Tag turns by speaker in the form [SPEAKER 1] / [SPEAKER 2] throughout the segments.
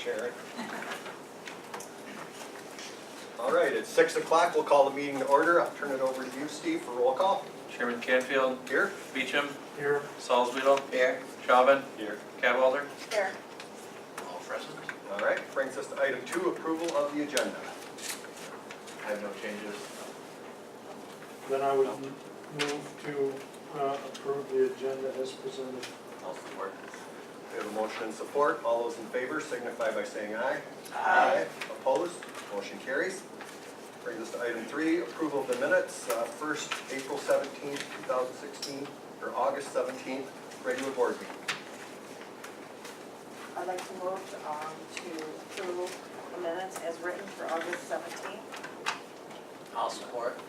[SPEAKER 1] Sharon. All right, it's 6 o'clock. We'll call the meeting to order. I'll turn it over to you, Steve, for roll call.
[SPEAKER 2] Chairman Canfield.
[SPEAKER 1] Here.
[SPEAKER 2] Beecham.
[SPEAKER 3] Here.
[SPEAKER 2] Salzweedl.
[SPEAKER 1] Here.
[SPEAKER 2] Chauvin.
[SPEAKER 1] Here.
[SPEAKER 2] Cadwalder.
[SPEAKER 4] Here.
[SPEAKER 2] All present.
[SPEAKER 1] All right, brings us to item 2, approval of the agenda.
[SPEAKER 2] I have no changes.
[SPEAKER 3] Then I would move to approve the agenda as presented.
[SPEAKER 2] I'll support.
[SPEAKER 1] We have a motion and support. All those in favor signify by saying aye.
[SPEAKER 4] Aye.
[SPEAKER 1] Opposed? Motion carries. Brings us to item 3, approval of the minutes. First, April 17th, 2016, or August 17th, regular board meeting.
[SPEAKER 4] I'd like to move to approve the minutes as written for August 17th.
[SPEAKER 2] I'll support.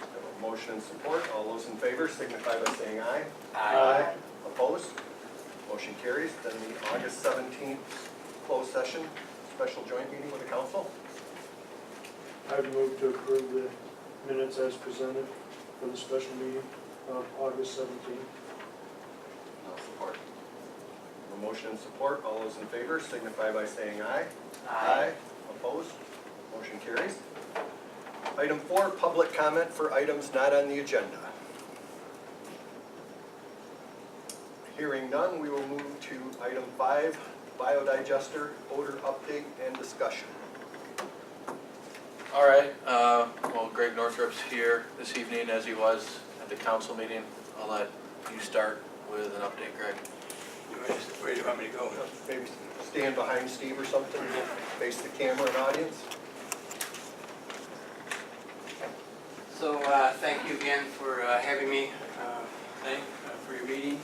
[SPEAKER 1] We have a motion and support. All those in favor signify by saying aye.
[SPEAKER 3] Aye.
[SPEAKER 1] Opposed? Motion carries. Then the August 17th closed session, special joint meeting with the council.
[SPEAKER 3] I would move to approve the minutes as presented for the special meeting of August 17th.
[SPEAKER 2] I'll support.
[SPEAKER 1] A motion and support. All those in favor signify by saying aye. Opposed? Motion carries. Item 4, public comment for items not on the agenda. Hearing none, we will move to item 5, biodigester odor update and discussion.
[SPEAKER 2] All right, well, Greg Northrup's here this evening as he was at the council meeting. I'll let you start with an update, Greg.
[SPEAKER 5] Where do you want me to go?
[SPEAKER 1] Maybe stand behind Steve or something, face the camera and audience.
[SPEAKER 5] So thank you again for having me today for your meeting.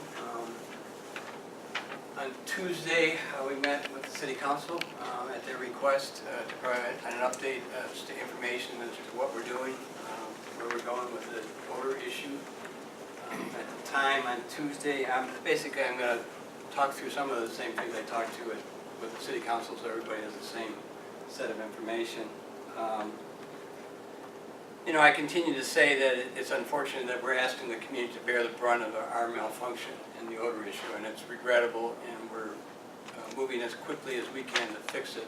[SPEAKER 5] On Tuesday, we met with the City Council at their request to provide an update as to information as to what we're doing, where we're going with the odor issue. At the time on Tuesday, I'm going to talk through some of the same things I talked to with the City Council, so everybody has the same set of information. You know, I continue to say that it's unfortunate that we're asking the community to bear the brunt of our malfunction in the odor issue, and it's regrettable, and we're moving as quickly as we can to fix it.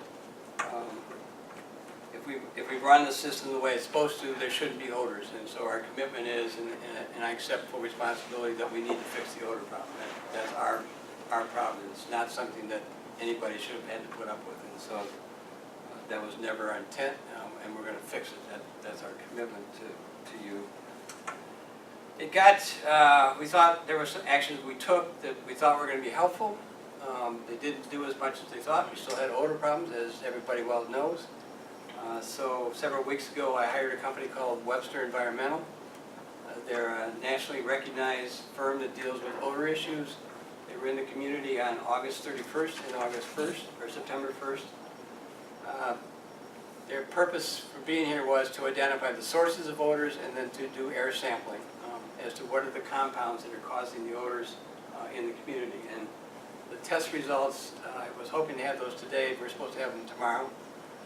[SPEAKER 5] If we run the system the way it's supposed to, there shouldn't be odors, and so our commitment is, and I accept full responsibility, that we need to fix the odor problem. That's our problem. It's not something that anybody should have had to put up with, and so that was never our intent, and we're going to fix it. That's our commitment to you. It got, we thought there were some actions we took that we thought were going to be helpful. They didn't do as much as they thought. We still had odor problems, as everybody well knows. So several weeks ago, I hired a company called Webster Environmental. They're a nationally recognized firm that deals with odor issues. They were in the community on August 31st and August 1st, or September 1st. Their purpose for being here was to identify the sources of odors and then to do air sampling as to what are the compounds that are causing the odors in the community. And the test results, I was hoping to have those today. We're supposed to have them tomorrow.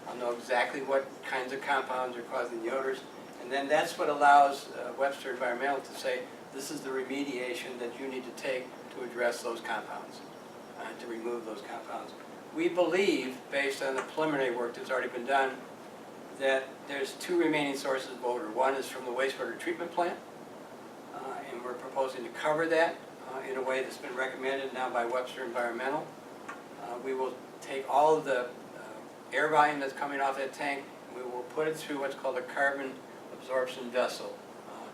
[SPEAKER 5] I'll know exactly what kinds of compounds are causing the odors. And then that's what allows Webster Environmental to say, this is the remediation that you need to take to address those compounds, to remove those compounds. We believe, based on the preliminary work that's already been done, that there's 2 remaining sources of odor. One is from the wastewater treatment plant, and we're proposing to cover that in a way that's been recommended now by Webster Environmental. We will take all of the air volume that's coming off that tank, and we will put it through what's called a carbon absorption vessel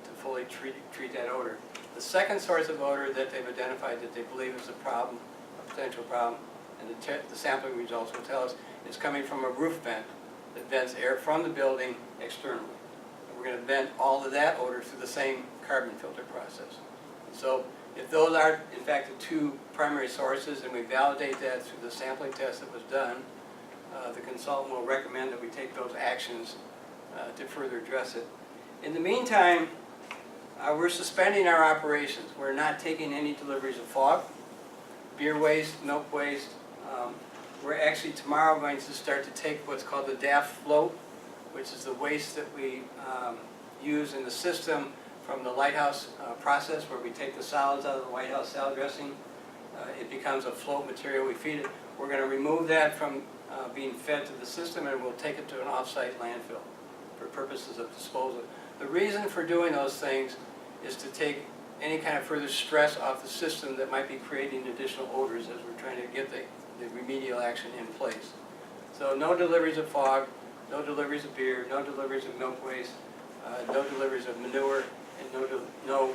[SPEAKER 5] to fully treat that odor. The second source of odor that they've identified that they believe is a problem, a potential problem, and the sampling results will tell us, is coming from a roof vent that vents air from the building externally. And we're going to vent all of that odor through the same carbon filter process. So if those are, in fact, the 2 primary sources, and we validate that through the sampling test that was done, the consultant will recommend that we take those actions to further address it. In the meantime, we're suspending our operations. We're not taking any deliveries of fog, beer waste, milk waste. We're actually tomorrow going to start to take what's called the DAF float, which is the waste that we use in the system from the Lighthouse process, where we take the solids out of the White House salad dressing. It becomes a float material. We feed it. we're going to remove that from being fed to the system, and we'll take it to an off-site landfill for purposes of disposal. The reason for doing those things is to take any kind of further stress off the system that might be creating additional odors as we're trying to get the remedial action in place. So no deliveries of fog, no deliveries of beer, no deliveries of milk waste, no deliveries of manure, and no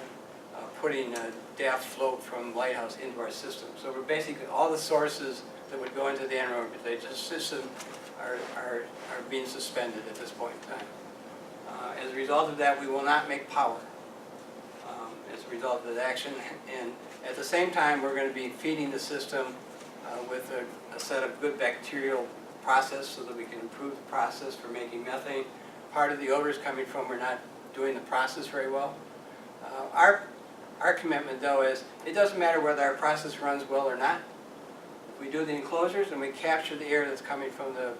[SPEAKER 5] putting DAF float from Lighthouse into our system. So we're basically, all the sources that would go into the anaerobic system are being suspended at this point in time. As a result of that, we will not make power as a result of that action. And at the same time, we're going to be feeding the system with a set of good bacterial process so that we can improve the process for making methane. Part of the odor is coming from we're not doing the process very well. Our commitment, though, is it doesn't matter whether our process runs well or not. If we do the enclosures and we capture the air that's coming from the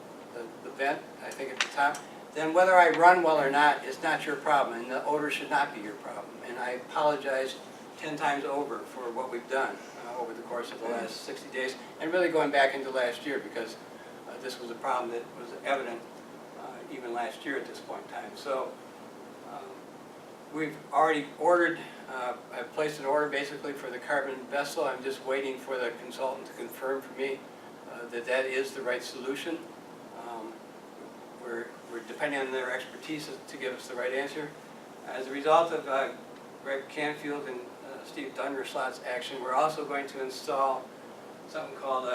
[SPEAKER 5] vent, I think at the top, then whether I run well or not is not your problem, and the odor should not be your problem. And I apologize 10 times over for what we've done over the course of the last 60 days, and really going back into last year, because this was a problem that was evident even last year at this point in time. So we've already ordered, I've placed an order basically for the carbon vessel. I'm just waiting for the consultant to confirm for me that that is the right solution. We're depending on their expertise to give us the right answer. As a result of Greg Canfield and Steve Dunderslot's action, we're also going to install something called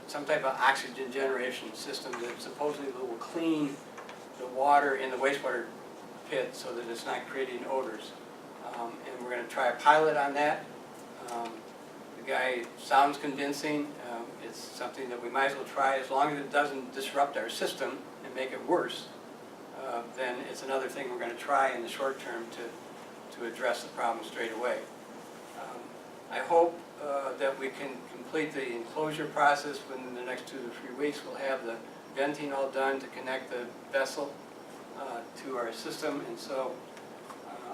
[SPEAKER 5] some type of oxygen generation system that supposedly will clean the water in the wastewater pit so that it's not creating odors. And we're going to try a pilot on that. The guy sounds convincing. It's something that we might as well try, as long as it doesn't disrupt our system and make it worse. Then it's another thing we're going to try in the short term to address the problem straight away. I hope that we can complete the enclosure process within the next 2 to 3 weeks. We'll have the venting all done to connect the vessel to our system, and so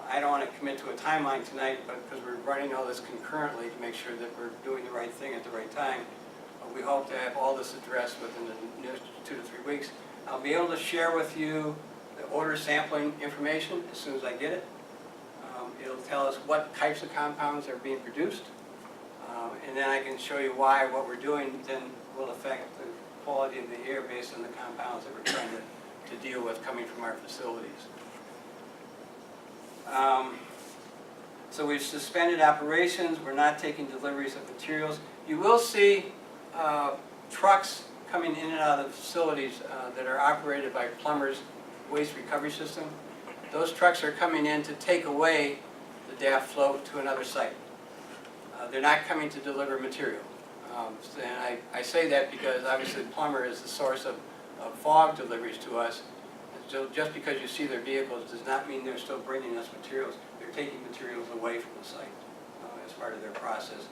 [SPEAKER 5] I don't want to commit to a timeline tonight, but because we're running all this concurrently to make sure that we're doing the right thing at the right time, we hope to have all this addressed within the next 2 to 3 weeks. I'll be able to share with you the odor sampling information as soon as I get it. It'll tell us what types of compounds are being produced, and then I can show you why what we're doing then will affect the quality of the air based on the compounds that we're trying to deal with coming from our facilities. So we've suspended operations. We're not taking deliveries of materials. You will see trucks coming in and out of the facilities that are operated by plumbers' waste recovery system. Those trucks are coming in to take away the DAF float to another site. They're not coming to deliver material. And I say that because obviously the plumber is the source of fog deliveries to us. So just because you see their vehicles does not mean they're still bringing us materials. They're taking materials away from the site as part of their process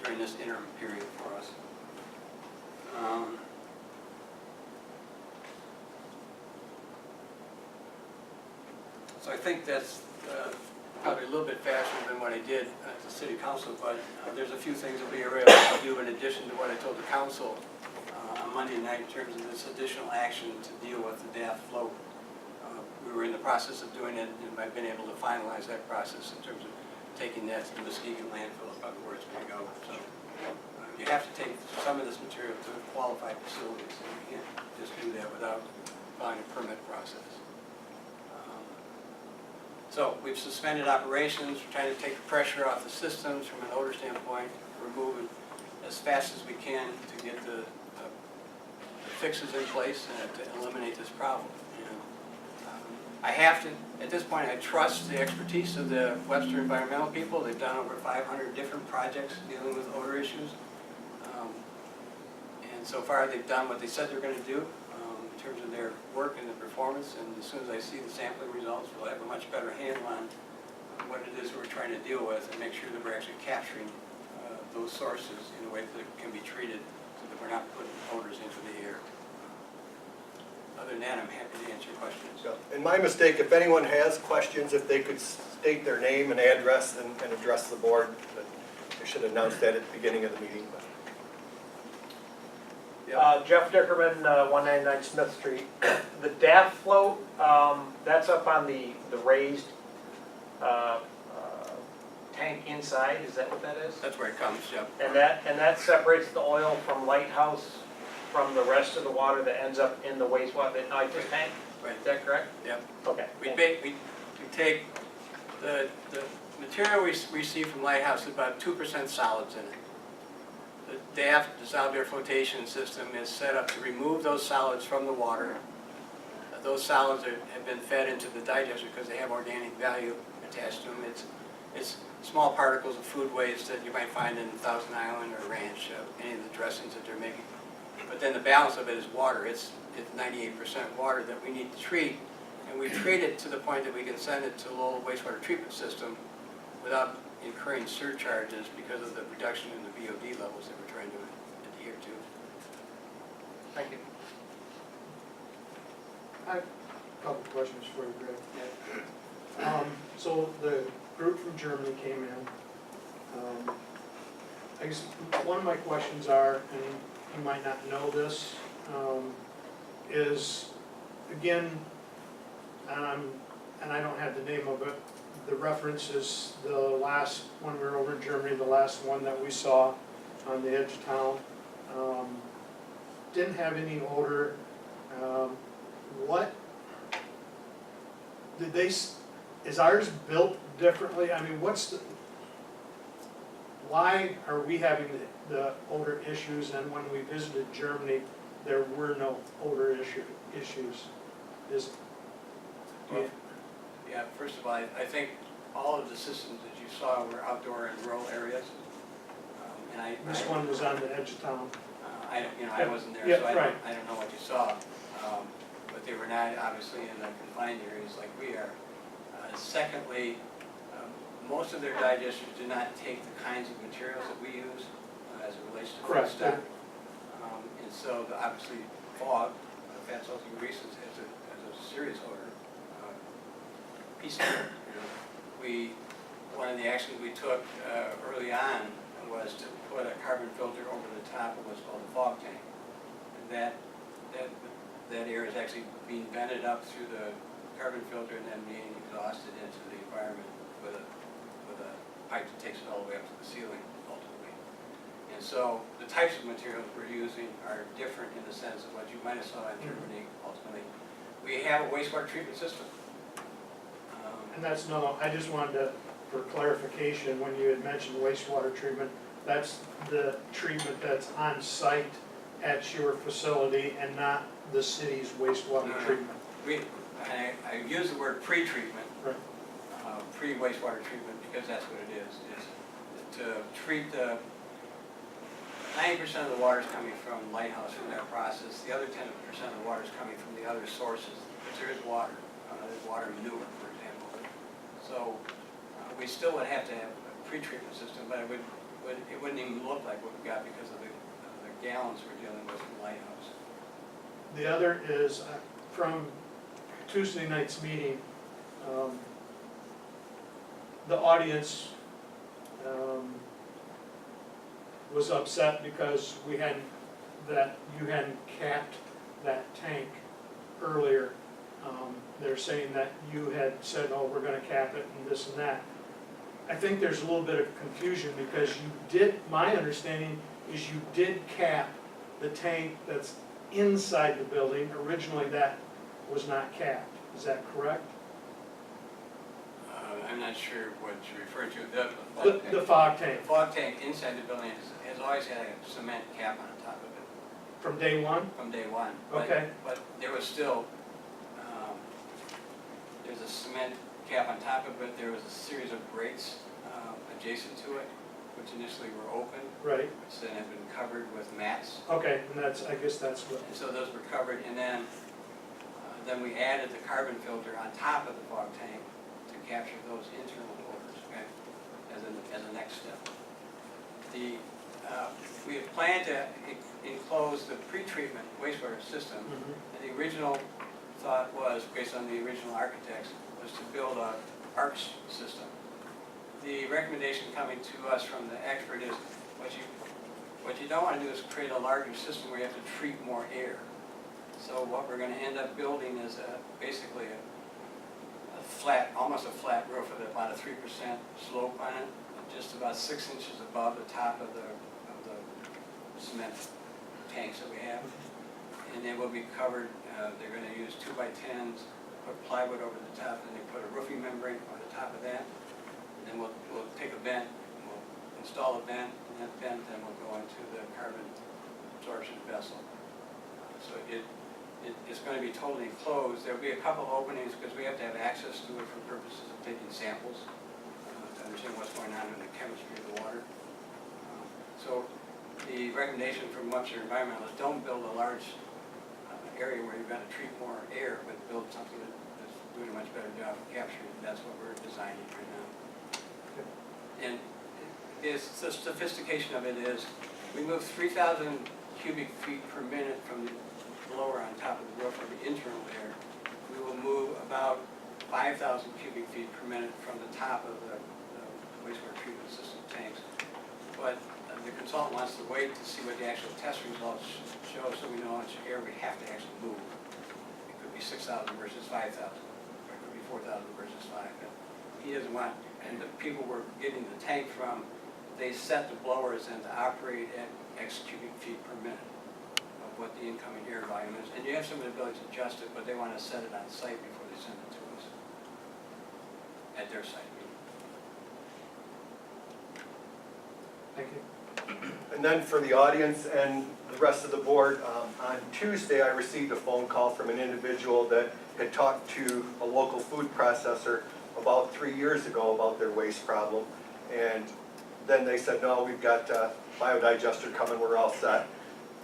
[SPEAKER 5] during this interim period for us. So I think that's probably a little bit faster than what I did at the city council, but there's a few things that we were able to do in addition to what I told the council on Monday night in terms of this additional action to deal with the DAF float. We were in the process of doing it, and I've been able to finalize that process in terms of taking that to the Muskegon landfill, is probably where it's going to go. So you have to take some of this material to qualified facilities, and you can't just do that without following a permit process. So we've suspended operations. We're trying to take the pressure off the systems from an odor standpoint. We're moving as fast as we can to get the fixes in place and to eliminate this problem. I have to, at this point, I trust the expertise of the Webster environmental people. They've done over 500 different projects dealing with odor issues. And so far, they've done what they said they're going to do in terms of their work and the performance. And as soon as I see the sampling results, we'll have a much better handle on what it is we're trying to deal with and make sure that we're actually capturing those sources in a way that can be treated so that we're not putting odors into the air. Other than that, I'm happy to answer questions.
[SPEAKER 1] So, and my mistake, if anyone has questions, if they could state their name and address and address the board, but I should announce that at the beginning of the meeting. But.
[SPEAKER 6] Jeff Dickerman, 199 Smith Street. The DAF float, that's up on the raised tank inside, is that what that is?
[SPEAKER 5] That's where it comes, yep.
[SPEAKER 6] And that separates the oil from Lighthouse from the rest of the water that ends up in the wastewater, the nitrous tank?
[SPEAKER 5] Right.
[SPEAKER 6] Is that correct?
[SPEAKER 5] Yep.
[SPEAKER 6] Okay.
[SPEAKER 5] We take the material we receive from Lighthouse, about 2% solids in it. The DAF, dissolved air flotation system, is set up to remove those solids from the water. Those solids have been fed into the digester because they have organic value attached to them. It's small particles of food waste that you might find in Thousand Island or Ranch, any of the dressings that they're making. But then the balance of it is water. It's 98% water that we need to treat, and we treat it to the point that we can send it to Lowell wastewater treatment system without incurring surcharges because of the reduction in the VOD levels that we're trying to adhere to.
[SPEAKER 6] Thank you.
[SPEAKER 3] I have a couple questions for you, Greg. So the group from Germany came in. I guess one of my questions are, and you might not know this, is, again, and I don't have the name of it, the reference is the last one we were over in Germany, the last one that we saw on the edge of town. Didn't have any odor. What, did they, is ours built differently? I mean, why are we having the odor issues, and when we visited Germany, there were no odor issues?
[SPEAKER 5] Yeah, first of all, I think all of the systems that you saw were outdoor and rural areas.
[SPEAKER 3] This one was on the edge of town.
[SPEAKER 5] I wasn't there,
[SPEAKER 3] Yeah,
[SPEAKER 5] so I
[SPEAKER 3] right.
[SPEAKER 5] don't know what you saw. But they were not obviously in the confined areas like we are. Secondly, most of their digesters do not take the kinds of materials that we use as it relates to
[SPEAKER 3] Correct.
[SPEAKER 5] feedstock. And so obviously fog, fat salty greases has a serious odor. One of the actions we took early on was to put a carbon filter over the top of what's called a fog tank. And that air is actually being vented up through the carbon filter and then being exhausted into the environment with a pipe that takes it all the way up to the ceiling ultimately. And so the types of materials we're using are different in the sense of what you might have saw in Germany ultimately. We have a wastewater treatment system.
[SPEAKER 3] And that's I just wanted to, for clarification, when you had mentioned wastewater treatment, that's the treatment that's on site at your facility and not the city's wastewater treatment.
[SPEAKER 5] I use the word pre-treatment,
[SPEAKER 3] Right.
[SPEAKER 5] Pre-wastewater treatment, because that's what it is to treat the 90% of the water is coming from Lighthouse from that process. The other 10% of the water is coming from the other sources, but there is water. There's water manure, for example. So we still would have to have a pre-treatment system, but it wouldn't even look like what we got because of the gallons we're dealing with from Lighthouse.
[SPEAKER 3] The other is from Tuesday night's meeting, the audience was upset because you hadn't capped that tank earlier. They're saying that you had said, oh, we're gonna cap it and this and that. I think there's a little bit of confusion because my understanding is you did cap the tank that's inside the building. Originally that was not capped. Is that correct?
[SPEAKER 5] I'm not sure what you're referring to.
[SPEAKER 3] The fog tank.
[SPEAKER 5] The fog tank inside the building has always had a cement cap on top of it.
[SPEAKER 3] From day one?
[SPEAKER 5] From day one.
[SPEAKER 3] Okay.
[SPEAKER 5] But there was still, there's a cement cap on top of it. There was a series of grates adjacent to it, which initially were open.
[SPEAKER 3] Right.
[SPEAKER 5] Which then have been covered with mats.
[SPEAKER 3] Okay, and I guess that's what.
[SPEAKER 5] And so those were covered, and then we added the carbon filter on top of the fog tank to capture those internal odors, okay, as a next step. We have planned to enclose the pre-treatment wastewater system, and the original thought was, based on the original architects, was to build a arch system. The recommendation coming to us from the expert is what what you don't want to do is create a larger system where you have to treat more air. So what we're going to end up building is basically a flat, almost a flat roof with about a 3% slope on it, just about 6 inches above the top of the cement tanks that we have. And they will be covered, they're going to use 2x10s, put plywood over the top, and they put a roofing membrane on the top of that. And then we'll take a vent, we'll install a vent, and that vent then will go into the carbon absorption vessel. So it's going to be totally enclosed. There'll be a couple openings because we have to have access to it for purposes of taking samples to understand what's going on in the chemistry of the water. So the recommendation from Webster Environmentalists, don't build a large area where you're going to treat more air, but build something that's doing a much better job of capturing. That's what we're designing right now. And the sophistication of it is, we move 3,000 cubic feet per minute from the blower on top of the roof or the internal air. We will move about 5,000 cubic feet per minute from the top of the wastewater treatment system tanks. But the consultant wants to wait to see what the actual test results show, so we know how much air we have to actually move. It could be 6,000 versus 5,000, or it could be 4,000 versus 5. But he doesn't want, and the people we're getting the tank from, they set the blowers in to operate at X cubic feet per minute of what the incoming air volume is. And you have some ability to adjust it, but they want to set it on site before they send it to us at their site.
[SPEAKER 3] Thank you.
[SPEAKER 1] And then for the audience and the rest of the board, on Tuesday I received a phone call from an individual that had talked to a local food processor about 3 years ago about their waste problem. And then they said, no, we've got biodigester coming, we're all set.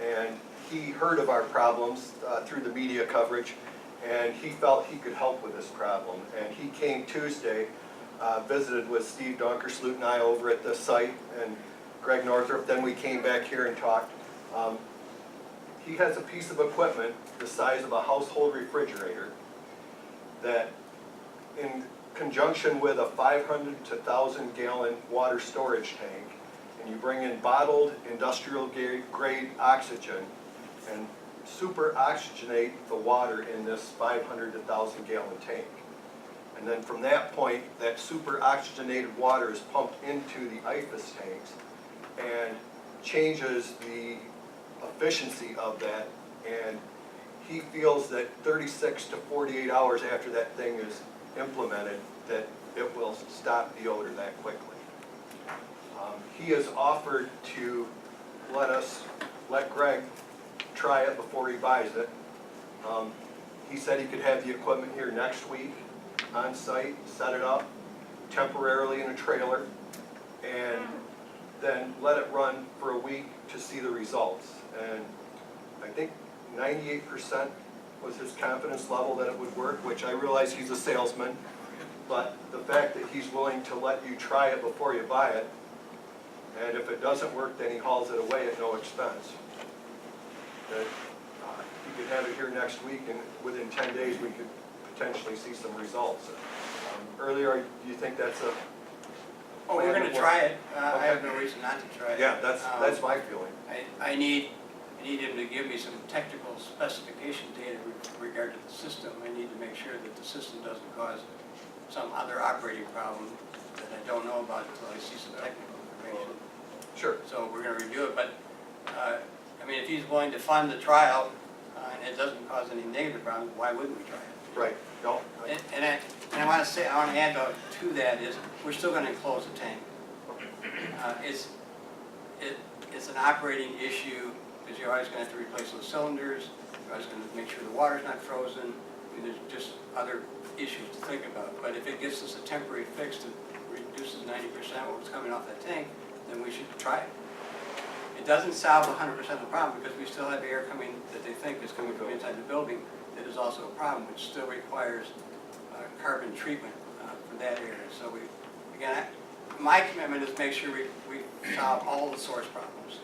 [SPEAKER 1] And he heard of our problems through the media coverage, and he felt he could help with this problem. And he came Tuesday, visited with Steve Dunkersloot and I over at the site, and Greg Northrup. Then we came back here and talked. He has a piece of equipment the size of a household refrigerator that, in conjunction with a 500 to 1,000 gallon water storage tank, and you bring in bottled industrial grade oxygen and super oxygenate the water in this 500 to 1,000 gallon tank. And then from that point, that super oxygenated water is pumped into the IFAS tanks and changes the efficiency of that. And he feels that 36 to 48 hours after that thing is implemented, that it will stop the odor that quickly. He has offered to let Greg try it before he buys it. He said he could have the equipment here next week on site, set it up temporarily in a trailer, and then let it run for a week to see the results. And I think 98% was his confidence level that it would work, which I realize he's a salesman, but the fact that he's willing to let you try it before you buy it, and if it doesn't work, then he hauls it away at no expense. That he could have it here next week, and within 10 days we could potentially see some results. Earlier, do you think that's a...
[SPEAKER 5] Oh, we're going to try it. I have no reason not to try it.
[SPEAKER 1] Yeah, that's my feeling.
[SPEAKER 5] I need him to give me some technical specification data with regard to the system. I need to make sure that the system doesn't cause some other operating problem that I don't know about until I see some technical information.
[SPEAKER 1] Sure.
[SPEAKER 5] So we're going to review it, but I mean, if he's willing to fund the trial and it doesn't cause any negative problems, why wouldn't we try it?
[SPEAKER 1] Right. No.
[SPEAKER 5] And I want to say, I want to add to that is, we're still going to enclose the tank. It's an operating issue because you're always going to have to replace those cylinders. You're always going to make sure the water's not frozen. I mean, there's just other issues to think about. But if it gives us a temporary fix that reduces 90% of what's coming off that tank, then we should try it. It doesn't solve 100% of the problem because we still have air coming that they think is coming from inside the building that is also a problem, which still requires carbon treatment for that area. So my commitment is to make sure we solve all the source problems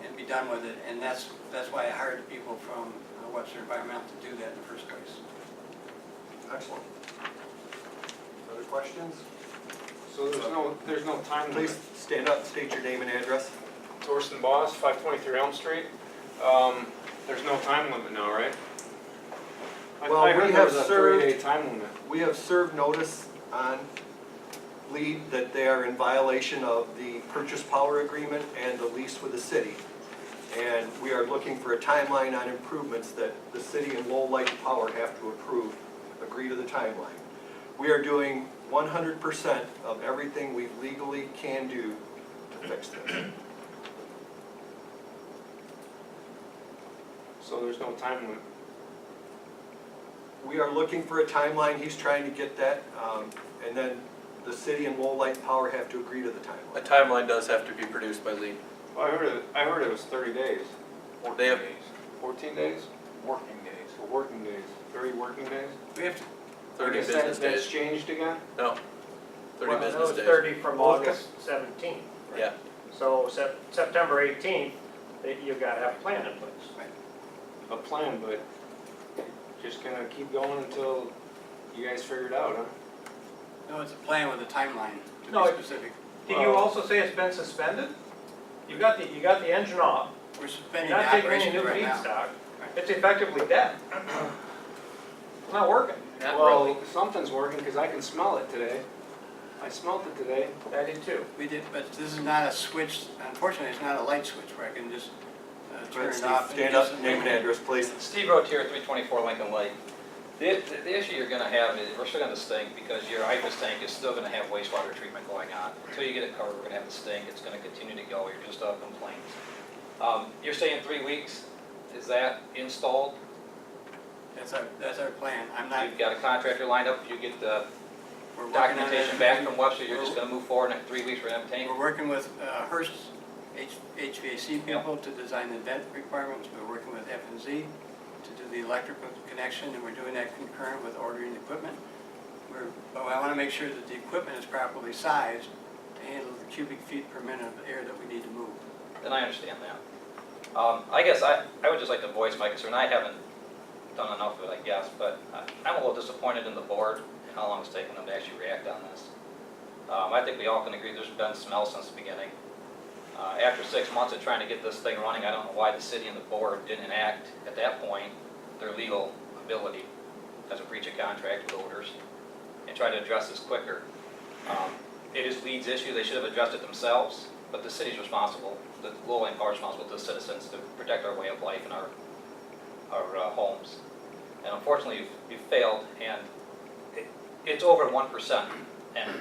[SPEAKER 5] and be done with it. And that's why I hired the people from Webster Environmental to do that in the first place.
[SPEAKER 1] Excellent. Other questions?
[SPEAKER 7] So there's no time limit?
[SPEAKER 1] Please stand up, state your name and address.
[SPEAKER 7] Torsten Boss, 523 Elm Street. There's no time limit now, right?
[SPEAKER 1] Well,
[SPEAKER 7] I heard
[SPEAKER 1] we
[SPEAKER 7] there
[SPEAKER 1] have
[SPEAKER 7] was a
[SPEAKER 1] served-
[SPEAKER 7] 30-day time limit.
[SPEAKER 1] We have served notice on lead that they are in violation of the purchase power agreement and the lease with the city. And we are looking for a timeline on improvements that the city and Lowell Light and Power have to approve, agree to the timeline. We are doing 100% of everything we legally can do to fix this.
[SPEAKER 7] So there's no time limit.
[SPEAKER 1] We are looking for a timeline, he's trying to get that, and then the city and Lowell Light and Power have to agree to the
[SPEAKER 2] A
[SPEAKER 1] timeline.
[SPEAKER 2] timeline does have to be produced by lead.
[SPEAKER 7] Well, I heard it was 30 days.
[SPEAKER 2] They have,
[SPEAKER 7] 14 days?
[SPEAKER 8] Working days.
[SPEAKER 7] Or working days, 30 working days?
[SPEAKER 5] We have to,
[SPEAKER 2] 30
[SPEAKER 7] I guess
[SPEAKER 2] business
[SPEAKER 7] That's
[SPEAKER 2] days.
[SPEAKER 7] changed again?
[SPEAKER 2] No, 30
[SPEAKER 6] Well,
[SPEAKER 2] business
[SPEAKER 6] It was
[SPEAKER 2] days.
[SPEAKER 6] 30 from
[SPEAKER 7] Well,
[SPEAKER 6] August 17th. right?
[SPEAKER 2] Yeah,
[SPEAKER 6] So September 18th, you gotta have a plan in place.
[SPEAKER 7] A plan, but just gonna keep going until you guys figure it out, huh?
[SPEAKER 5] no, it's a plan with a timeline, to
[SPEAKER 6] No,
[SPEAKER 5] be
[SPEAKER 6] it-
[SPEAKER 5] specific.
[SPEAKER 6] Did you also say it's been suspended? You got the engine off,
[SPEAKER 5] We're
[SPEAKER 6] you're
[SPEAKER 5] suspending
[SPEAKER 6] not taking any
[SPEAKER 5] operations
[SPEAKER 6] new
[SPEAKER 5] right now.
[SPEAKER 6] feedstock, it's effectively dead. It's not working.
[SPEAKER 2] not
[SPEAKER 7] Well,
[SPEAKER 2] really.
[SPEAKER 7] something's working because I can smell it today. I smelled it today.
[SPEAKER 6] I did too.
[SPEAKER 5] We did, but this is not a switch, unfortunately, it's not a light switch where I can just turn it off. and
[SPEAKER 1] Stand
[SPEAKER 5] just-
[SPEAKER 1] up, name and address, please.
[SPEAKER 9] Steve Rotier, 324 Lincoln Lake. The issue you're gonna have is, we're still gonna stink because your IFAS tank is still gonna have wastewater treatment going on. Until you get it covered, we're gonna have the stink, it's gonna continue to go, you're just complaints. You're saying 3 weeks, is that installed?
[SPEAKER 5] That's our plan. I'm not,
[SPEAKER 9] You've got a contractor lined up, you get the
[SPEAKER 5] we're working on it.
[SPEAKER 9] documentation back from Webster, you're just gonna move forward in 3 weeks for an tank?
[SPEAKER 5] We're working with Hearst HVAC people to design the vent requirements. We're working with F&Z to do the electrical connection, and we're doing that concurrent with ordering equipment. But I want to make sure that the equipment is properly sized to handle the cubic feet per minute of air that we need to move.
[SPEAKER 9] Then I understand that. I guess I would just like to voice my concern. I haven't done enough of it, I guess, but I'm a little disappointed in the board and how long it's taken them to actually react on this. I think we all can agree there's been smell since the beginning. After 6 months of trying to get this thing running, I don't know why the city and the board didn't enact at that point their legal ability as a breach of contract with odors and try to address this quicker. It is Leeds' issue, they should have addressed it themselves, but the city's responsible, the Lowell and Power is responsible to the citizens to protect our way of life and our homes. And unfortunately, you've failed, and it's over 1% energy.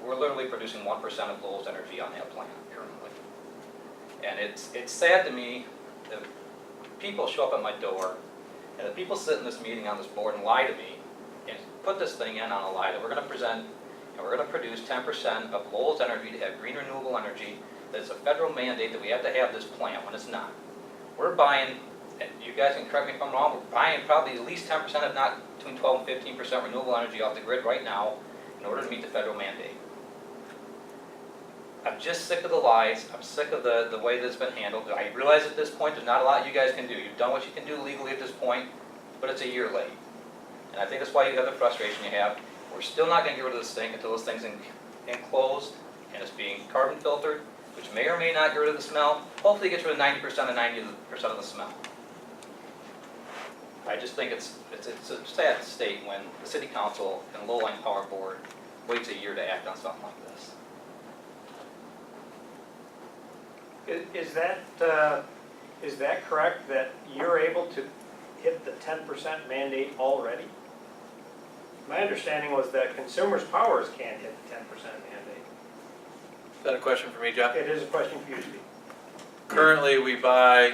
[SPEAKER 9] We're literally producing 1% of Lowell's energy on that plant currently. And it's sad to me that people show up at my door, and the people sit in this meeting on this board and lie to me, and put this thing in on a lie that we're gonna present, and we're gonna produce 10% of Lowell's energy to have green renewable energy, that it's a federal mandate that we have to have this plant when it's not. We're buying, and you guys can correct me if I'm wrong, we're buying probably at least 10%, if not between 12 and 15% renewable energy off the grid right now in order to meet the federal mandate. I'm just sick of the lies, I'm sick of the way that's been handled. I realize at this point there's not a lot you guys can do. You've done what you can do legally at this point, but it's a year late. And I think that's why you have the frustration you have. We're still not gonna get rid of this thing until this thing's enclosed and it's being carbon filtered, which may or may not get rid of the smell. Hopefully it gets rid of 90% of the smell. I just think it's a sad state when the city council and Lowell Line Power Board waits a year to act on something like this.
[SPEAKER 6] Is that correct, that you're able to hit the 10% mandate already? My understanding was that Consumers Powers can't hit the 10% mandate.
[SPEAKER 2] Is that a question for me, Jeff?
[SPEAKER 6] It is a question for you, Steve.
[SPEAKER 2] Currently, we buy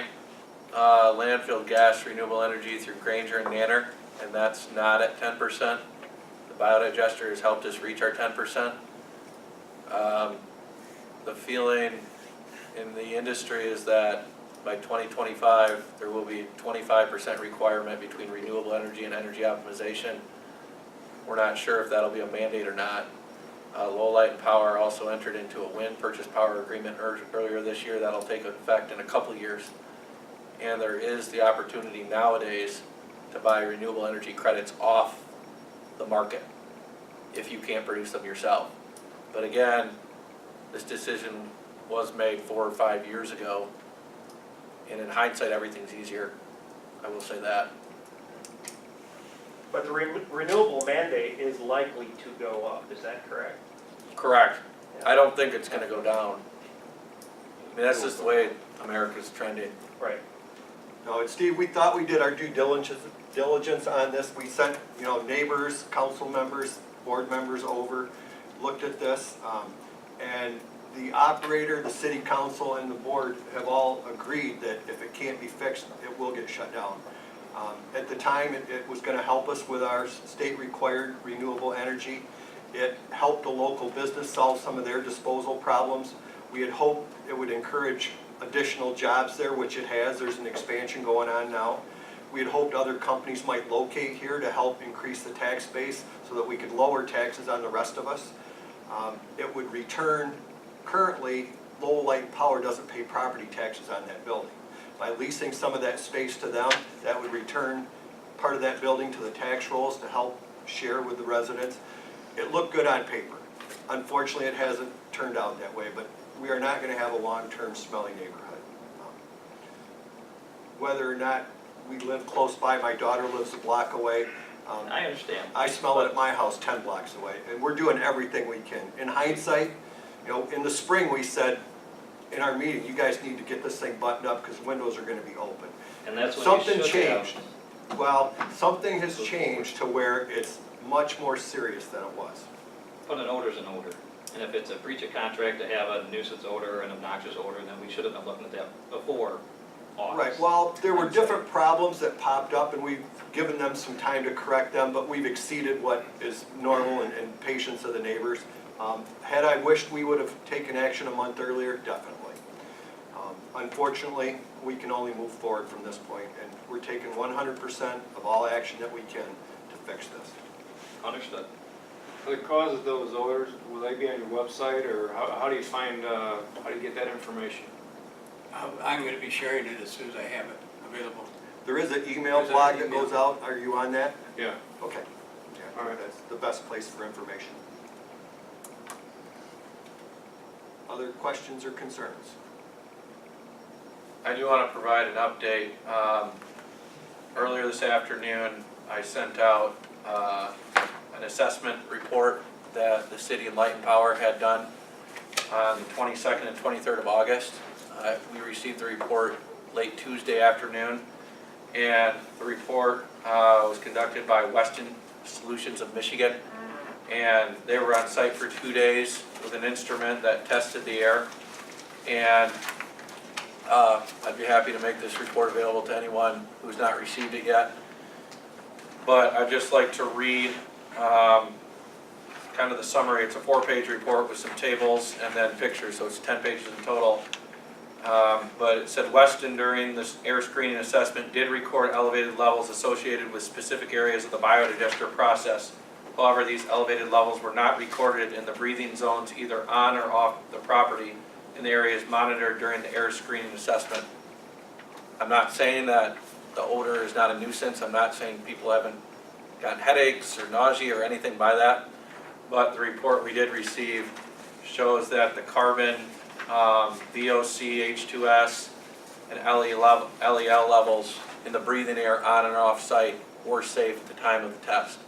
[SPEAKER 2] landfill gas renewable energy through Granger and Nanner, and that's not at 10%. The biodigester has helped us reach our 10%. The feeling in the industry is that by 2025, there will be 25% requirement between renewable energy and energy optimization. We're not sure if that'll be a mandate or not. Lowell Light and Power also entered into a wind purchase power agreement earlier this year. That'll take effect in a couple years. And there is the opportunity nowadays to buy renewable energy credits off the market if you can't produce them yourself. But again, this decision was made 4 or 5 years ago. And in hindsight, everything's easier. I will say that.
[SPEAKER 6] But the renewable mandate is likely to go up, is that correct?
[SPEAKER 2] Correct. I don't think it's gonna go down. I mean, that's just the way America's trending.
[SPEAKER 6] Right.
[SPEAKER 1] No, and Steve, we thought we did our due diligence on this. We sent, neighbors, council members, board members over, looked at this. And the operator, the city council, and the board have all agreed that if it can't be fixed, it will get shut down. At the time, it was gonna help us with our state-required renewable energy. It helped a local business solve some of their disposal problems. We had hoped it would encourage additional jobs there, which it has. There's an expansion going on now. We had hoped other companies might locate here to help increase the tax base so that we could lower taxes on the rest of us. It would return, currently, Lowell Light and Power doesn't pay property taxes on that building. By leasing some of that space to them, that would return part of that building to the tax rolls to help share with the residents. It looked good on paper. Unfortunately, it hasn't turned out that way, but we are not gonna have a long-term smelly neighborhood. Whether or not we live close by, my daughter lives a block away.
[SPEAKER 9] I understand.
[SPEAKER 1] I smell it at my house 10 blocks away, and we're doing everything we can. In hindsight, in the spring, we said in our meeting, you guys need to get this thing buttoned up because windows are gonna be open.
[SPEAKER 9] And that's what
[SPEAKER 1] Something
[SPEAKER 9] you should have.
[SPEAKER 1] changed. Well, something has changed to where it's much more serious than it was.
[SPEAKER 9] But an odor's an odor. And if it's a breach of contract to have a nuisance odor or an obnoxious odor, then we should have been looking at that before August.
[SPEAKER 1] Right, well, there were different problems that popped up, and we've given them some time to correct them, but we've exceeded what is normal and patience of the neighbors. Had I wished we would have taken action a month earlier, definitely. Unfortunately, we can only move forward from this point, and we're taking 100% of all action that we can to fix this.
[SPEAKER 9] Understood.
[SPEAKER 7] The cause of those odors, will they be on your website, or how do you find, how do you get that information?
[SPEAKER 5] I'm going to be sharing it as soon as I have it available.
[SPEAKER 1] There is an email blog that goes out, are you on that?
[SPEAKER 7] Yeah.
[SPEAKER 1] Okay. Yeah,
[SPEAKER 7] All right.
[SPEAKER 1] that's the best place for information. Other questions or concerns?
[SPEAKER 2] I do want to provide an update. Earlier this afternoon, I sent out an assessment report that the City and Light and Power had done on the 22nd and 23rd of August. We received the report late Tuesday afternoon, and the report was conducted by Weston Solutions of Michigan, and they were on site for 2 days with an instrument that tested the air. And I'd be happy to make this report available to anyone who's not received it yet. But I'd just like to read kind of the summary. It's a 4-page report with some tables and then pictures, so it's 10 pages in total. But it said Weston during this air screening assessment did record elevated levels associated with specific areas of the biodigester process. However, these elevated levels were not recorded in the breathing zones either on or off the property in the areas monitored during the air screening assessment. I'm not saying that the odor is not a nuisance. I'm not saying people haven't gotten headaches or nausea or anything by that. But the report we did receive shows that the carbon, VOC, H2S, and LEL levels in the breathing air on and off site were safe at the time of the test.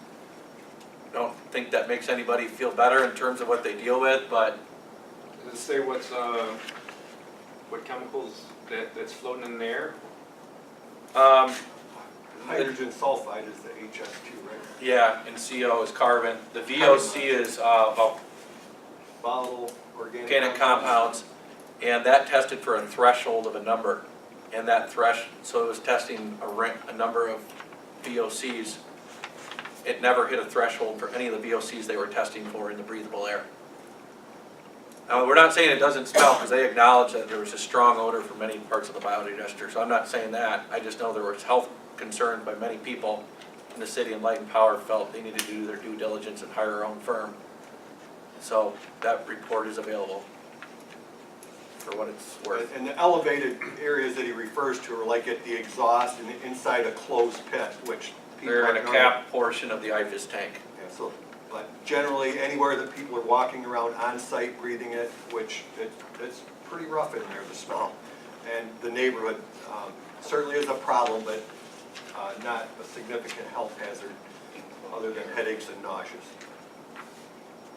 [SPEAKER 2] I don't think that makes anybody feel better in terms of what they deal with, but
[SPEAKER 7] Does it say what chemicals that's floating in the air?
[SPEAKER 1] Hydrogen sulfide is the HS2, right?
[SPEAKER 2] yeah, and CO is carbon. The VOC is about
[SPEAKER 1] Volatile organic
[SPEAKER 2] organic compounds, and that tested for a threshold of a number. And that so it was testing a number of VOCs. It never hit a threshold for any of the VOCs they were testing for in the breathable air. Now, we're not saying it doesn't smell, because they acknowledge that there was a strong odor for many parts of the biodigester, so I'm not saying that. I just know there was health concerns by many people, and the City and Light and Power felt they needed to do their due diligence and hire our own firm. So that report is available for what it's worth.
[SPEAKER 1] And the elevated areas that he refers to are like at the exhaust and inside a closed pit, which people
[SPEAKER 2] They're in a
[SPEAKER 1] are
[SPEAKER 2] capped portion of the IFAS tank.
[SPEAKER 1] Yeah, so, but generally, anywhere that people are walking around on site breathing it, which it's pretty rough in there, the smell. And the neighborhood certainly is a problem, but not a significant health hazard other than headaches and nauseous.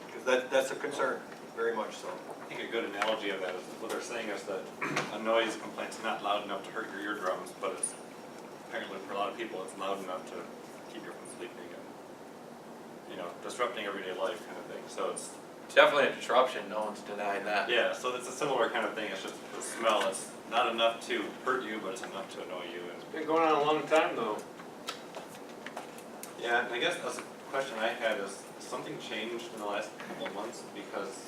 [SPEAKER 1] Because that's a concern, very much so.
[SPEAKER 8] I think a good analogy of that is what they're saying is that a noise complaint's not loud enough to hurt your eardrums, but it's apparently for a lot of people it's loud enough to keep you from sleeping and, you know, disrupting everyday life kind of thing. So it's
[SPEAKER 2] Definitely a disruption, no one's denying that.
[SPEAKER 8] yeah, so it's a similar kind of thing. It's just the smell. It's not enough to hurt you, but it's enough to annoy you. And
[SPEAKER 7] Been going on a long time though.
[SPEAKER 8] yeah, and I guess that's a question I had is something changed in the last couple of months? Because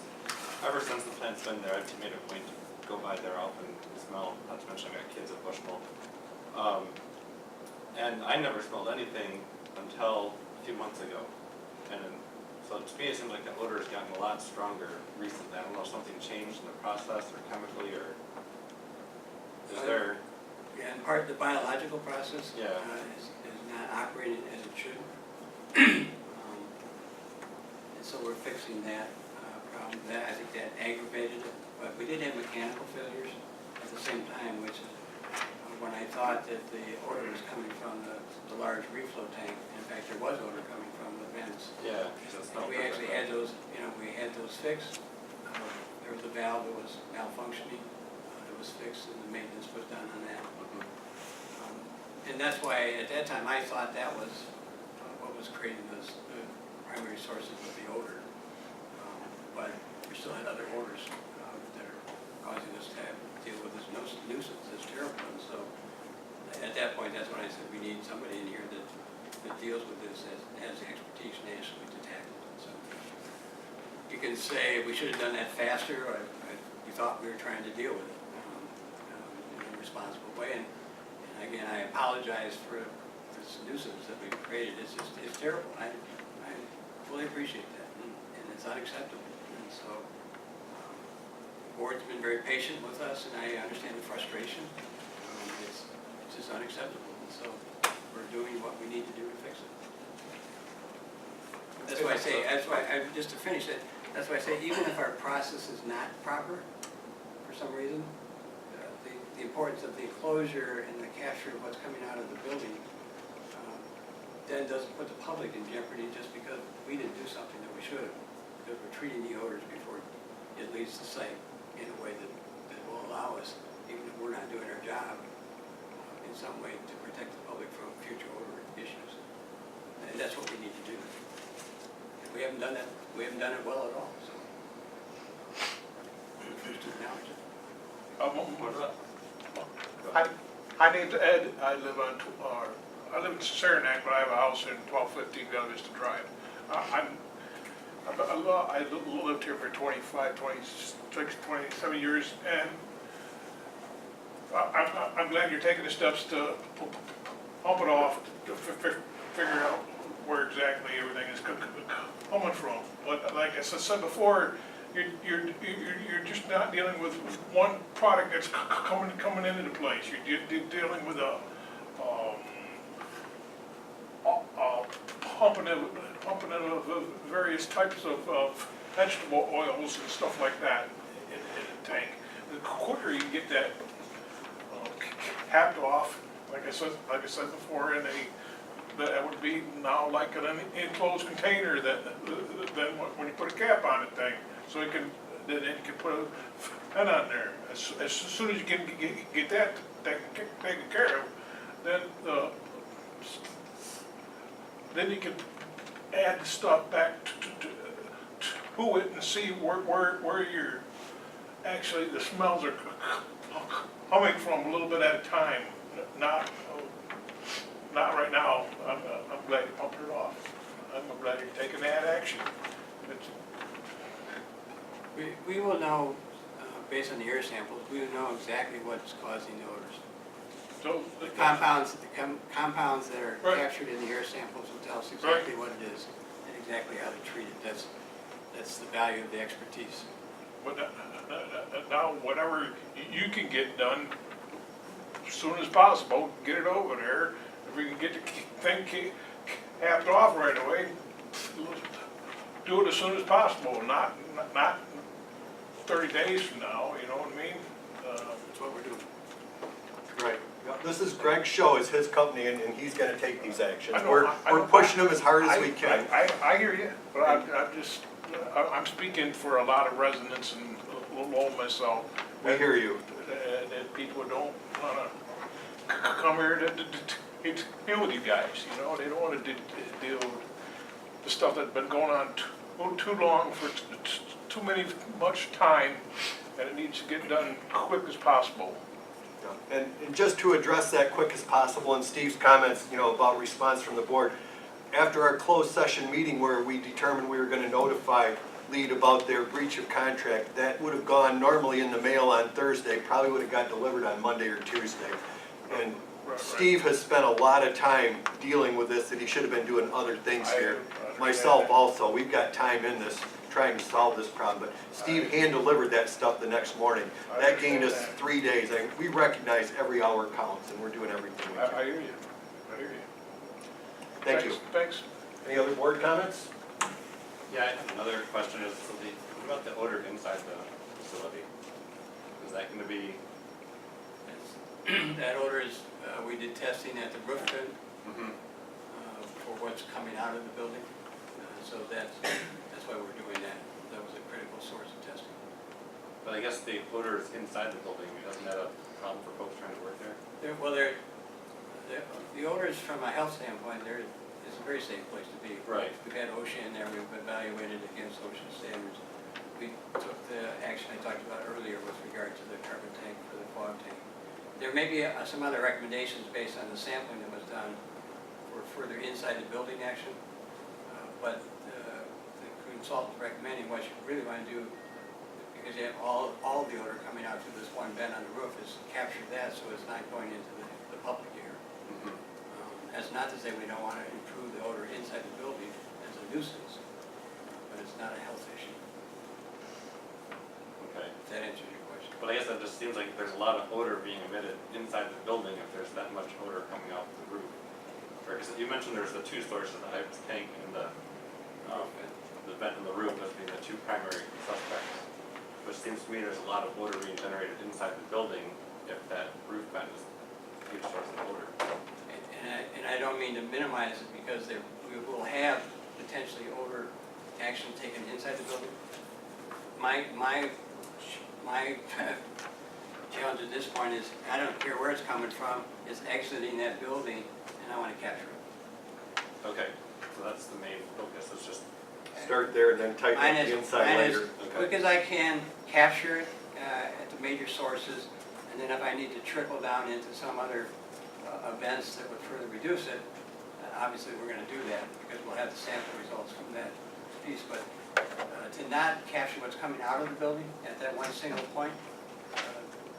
[SPEAKER 8] ever since the plant's been there, I've made a point to go by there often and smell, not to mention I got kids at Bushmill. And I never smelled anything until a few months ago. And so to me, it seems like the odor has gotten a lot stronger recently. I don't know if something changed in the process or chemically or is there?
[SPEAKER 5] Yeah, and part of the biological process
[SPEAKER 8] Yeah.
[SPEAKER 5] is not operating as it should. And so we're fixing that problem. I think that aggravated it. But we did have mechanical failures at the same time, which is when I thought that the odor was coming from the large reflow tank. In fact, there was odor coming from the vents.
[SPEAKER 8] Yeah.
[SPEAKER 5] We actually had those, we had those fixed. There was a valve that was malfunctioning. It was fixed and the maintenance was done on that. And that's why at that time I thought that was what was creating the primary sources of the odor. But we still had other odors that are causing us to have to deal with this nuisance, this terrible one. So at that point, that's when I said we need somebody in here that deals with this, has the expertise nationally to tackle it. So you can say we should have done that faster, or we thought we were trying to deal with it in a responsible way. And again, I apologize for this nuisance that we've created. It's terrible. I fully appreciate that, and it's unacceptable. And so the board's been very patient with us, and I understand the frustration. It's just unacceptable. And so we're doing what we need to do to fix it. That's why I say, just to finish it, that's why I say even if our process is not proper for some reason, the importance of the enclosure and the capture of what's coming out of the building then doesn't put the public in jeopardy just because we didn't do something that we should have. Because we're treating the odors before it leaves the site in a way that will allow us, even if we're not doing our job, in some way to protect the public from future odor issues. And that's what we need to do. And we haven't done that. We haven't done it well at all. So we're first to acknowledge it.
[SPEAKER 10] My name's Ed. I live in Saranac, but I have a house in 1215 Bella Vista Drive. I lived here for 25, 26, 27 years, and I'm glad you're taking the steps to pump it off, to figure out where exactly everything is coming from. But like I said before, you're just not dealing with one product that's coming into the place. You're dealing with a pumping of various types of vegetable oils and stuff like that in the tank. The quicker you get that capped off, like I said before, that would be now like an enclosed container that when you put a cap on the thing, so then you can put a pen on there. As soon as you can get that taken care of, then you can add the stuff back to it and see where you're actually the smells are coming from a little bit at a time. Not right now. I'm glad you pumped it off. I'm glad you're taking that action.
[SPEAKER 5] We will know, based on the air samples, we will know exactly what's causing the odors.
[SPEAKER 10] So
[SPEAKER 5] The compounds that are
[SPEAKER 10] Right.
[SPEAKER 5] captured in the air samples will tell us exactly what it is and exactly how to treat it. That's the value of the expertise.
[SPEAKER 10] But now, whatever you can get done as soon as possible, get it over there. If we can get the thing capped off right away, do it as soon as possible. Not 30 days from now, you know what I mean?
[SPEAKER 5] That's what we're doing.
[SPEAKER 1] Right. This is Greg's show, it's his company, and he's gonna take these actions.
[SPEAKER 10] I know,
[SPEAKER 1] We're
[SPEAKER 10] I know.
[SPEAKER 1] pushing him as hard as we can.
[SPEAKER 10] I hear you, but I'm just, I'm speaking for a lot of residents in Lowell myself.
[SPEAKER 1] We hear you.
[SPEAKER 10] And people don't wanna come here to deal with you guys, you know, they don't wanna deal with the stuff that's been going on too long for too much time, and it needs to get done quick as possible.
[SPEAKER 1] And just to address that quick as possible, and Steve's comments, you know, about response from the board, after our closed session meeting where we determined we were gonna notify Lead about their breach of contract, that would have gone normally in the mail on Thursday, probably would have got delivered on Monday or Tuesday. And
[SPEAKER 10] Right.
[SPEAKER 1] Steve has spent a lot of time dealing with this, that he should have been doing other things
[SPEAKER 10] I
[SPEAKER 1] here.
[SPEAKER 10] understand
[SPEAKER 1] Myself
[SPEAKER 10] that.
[SPEAKER 1] also, we've got time in this, trying to solve this problem, but Steve hand-delivered that stuff the next morning.
[SPEAKER 10] I
[SPEAKER 1] That gained us
[SPEAKER 10] understand that.
[SPEAKER 1] 3 days, and we recognize every hour counts, and we're doing everything we
[SPEAKER 10] I
[SPEAKER 1] can.
[SPEAKER 10] hear you, I hear you.
[SPEAKER 1] Thank you.
[SPEAKER 10] Thanks.
[SPEAKER 1] Any other board comments?
[SPEAKER 8] Yeah, I have another question is, so what about the odor inside the facility? Is that gonna be?
[SPEAKER 5] That odor is, we did testing at the roof vent
[SPEAKER 8] Mhm.
[SPEAKER 5] for what's coming out of the building. So that's why we're doing that. That was a critical source of testing.
[SPEAKER 8] But I guess the odor is inside the building, isn't that a problem for folks trying to work there?
[SPEAKER 5] The odors from a health standpoint, it's a very safe place to be.
[SPEAKER 8] Right.
[SPEAKER 5] We've had OSHA in there, we've evaluated against OSHA standards. We took the action I talked about earlier with regard to the carbon tank for the fog tank. There may be some other recommendations based on the sampling that was done for further inside the building action. But the consultant's recommending what you really want to do, because you have all the odor coming out through this one vent on the roof, is capture that so it's not going into the public air.
[SPEAKER 8] Mhm.
[SPEAKER 5] That's not to say we don't want to improve the odor inside the building as a nuisance, but it's not a health issue,
[SPEAKER 8] Okay.
[SPEAKER 5] if that answers your question.
[SPEAKER 8] But I guess that just seems like there's a lot of odor being emitted inside the building if there's that much odor coming off the roof. Because you mentioned there's the two sources, the hype tank and the vent in the roof as being the two primary suspects. Which seems to me there's a lot of odor being generated inside the building if that roof vent is a huge source of odor.
[SPEAKER 5] And I don't mean to minimize it, because we will have potentially odor action taken inside the building. My challenge at this point is, I don't care where it's coming from, it's exiting that building, and I want to capture it.
[SPEAKER 8] Okay, so that's the main focus, it's just,
[SPEAKER 1] Start there and then tighten
[SPEAKER 5] Mine
[SPEAKER 1] up the
[SPEAKER 5] is,
[SPEAKER 1] inside
[SPEAKER 5] mine is,
[SPEAKER 1] later.
[SPEAKER 5] quick as I can, capture it at the major sources, and then if I need to trickle down into some other events that would further reduce it, obviously we're gonna do that, because we'll have the sample results from that piece, but to not capture what's coming out of the building at that one single point,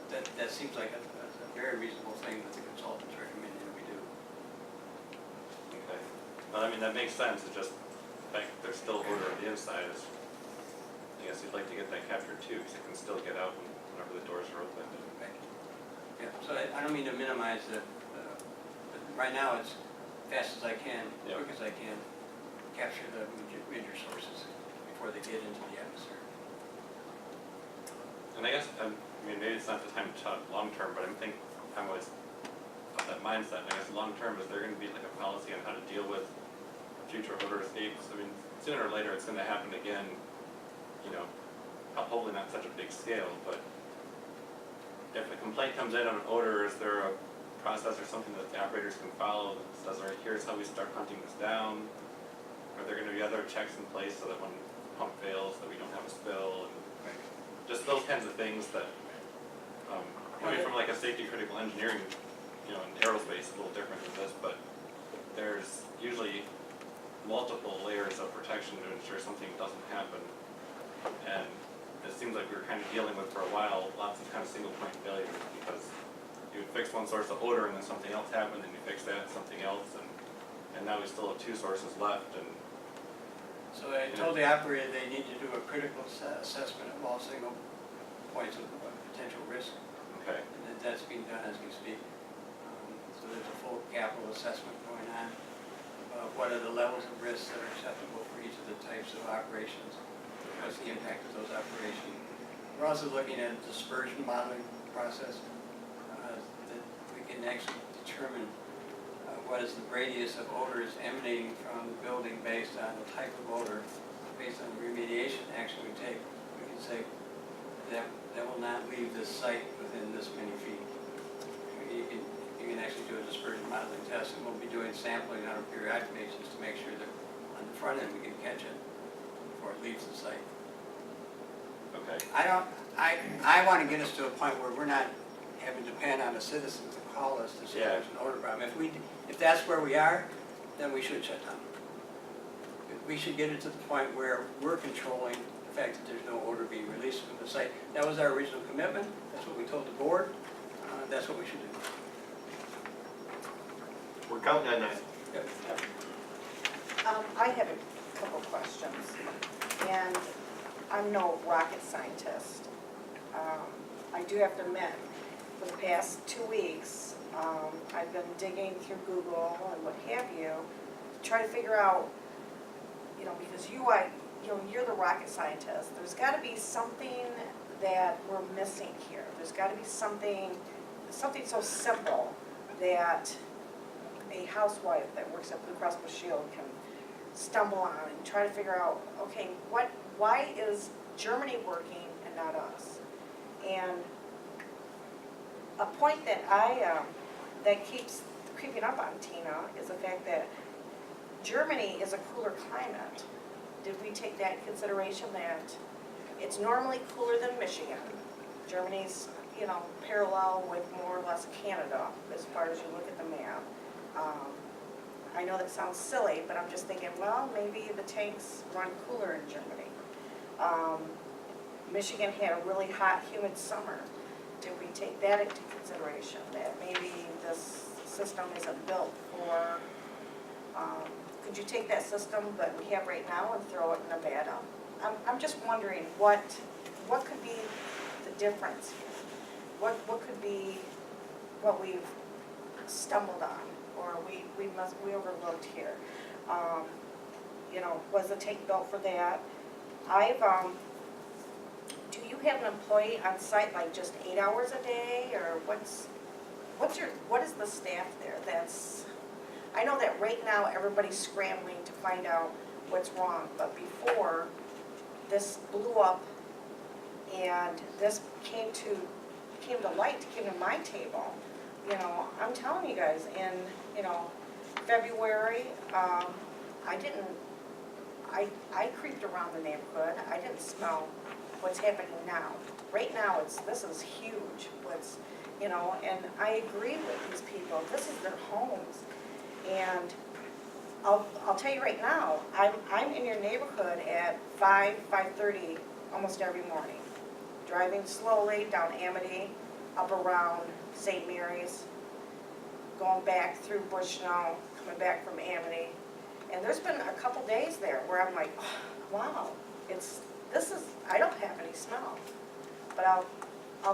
[SPEAKER 5] that seems like a very reasonable thing that the consultants recommend that we do.
[SPEAKER 8] okay. Well, I mean, that makes sense, it's just, like, there's still odor on the inside, is, I guess you'd like to get that captured too, because it can still get out whenever the doors are opened.
[SPEAKER 5] Yeah, so I don't mean to minimize but right now it's fast as I can,
[SPEAKER 8] Yeah.
[SPEAKER 5] quick as I can, capture the major sources before they get into the atmosphere.
[SPEAKER 8] And I guess, I mean, maybe it's not the time to talk long-term, but I'm always of that mindset, and I guess long-term, is there gonna be like a policy on how to deal with future odor escapes? I mean, sooner or later, it's gonna happen again, you know, hopefully not such a big scale, but if a complaint comes in on an odor, is there a process or something that the operators can follow that says, all right, here's how we start hunting this down? Are there gonna be other checks in place so that when pump fails, that we don't have a spill, and just those kinds of things that, coming from like a safety critical engineering, you know, in aerospace, a little different than this, but there's usually multiple layers of protection to ensure something doesn't happen. And it seems like we were kind of dealing with for a while lots of kind of single point failures, because you would fix one source of odor and then something else happened, and you fix that, something else, and now we still have two sources left. And
[SPEAKER 5] So I told the operator they need to do a critical assessment of all single points of potential risk,
[SPEAKER 8] okay,
[SPEAKER 5] and that's being done as we speak. So there's a full capital assessment going on about what are the levels of risks that are acceptable for each of the types of operations, what's the impact of those operations, We're also looking at a dispersion modeling process that we can actually determine what is the radius of odors emanating from the building based on the type of odor, based on the remediation action we take. We can say that will not leave this site within this many feet. You can actually do a dispersion modeling test, and we'll be doing sampling on a periodic basis to make sure that on the front end we can catch it before it leaves the site.
[SPEAKER 8] Okay.
[SPEAKER 5] I want to get us to a point where we're not having to depend on a citizen to call us to say
[SPEAKER 8] Yeah.
[SPEAKER 5] there's an odor problem. If that's where we are, then we should shut down. We should get it to the point where we're controlling the fact that there's no odor being released from the site. That was our original commitment. That's what we told the board. That's what we should do.
[SPEAKER 1] We're counting on that.
[SPEAKER 5] Yep.
[SPEAKER 4] I have a couple questions, and I'm no rocket scientist. I do have to admit, for the past 2 weeks, I've been digging through Google and what have you, to try to figure out, because you're the rocket scientist. There's got to be something that we're missing here. There's got to be something so simple that a housewife that works at Blue Cross Blue Shield can stumble on and try to figure out, okay, why is Germany working and not us? And a point that that keeps creeping up on Tina is the fact that Germany is a cooler climate. Did we take that into consideration, that it's normally cooler than Michigan? Germany's, parallel with more or less Canada as far as you look at the map. I know that sounds silly, but I'm just thinking, well, maybe the tanks run cooler in Germany. Michigan had a really hot, humid summer. Did we take that into consideration, that maybe this system isn't built for, could you take that system that we have right now and throw it in Nevada? I'm just wondering what could be the difference here? What could be what we've stumbled on, or we overlooked here? Was the tank built for that? Do you have an employee on site like just 8 hours a day, or what is the staff there? I know that right now everybody's scrambling to find out what's wrong, but before this blew up and this came to light, came to my table, I'm telling you guys, in February, I creeped around the neighborhood. I didn't smell what's happening now. Right now, this is huge. And I agree with these people. This is their homes. And I'll tell you right now, I'm in your neighborhood at 5:30 almost every morning. Driving slowly down Amity, up around St. Mary's, going back through Bushnell, coming back from Amity. And there's been a couple days there where I'm like, oh, wow, I don't have any smell. But I'm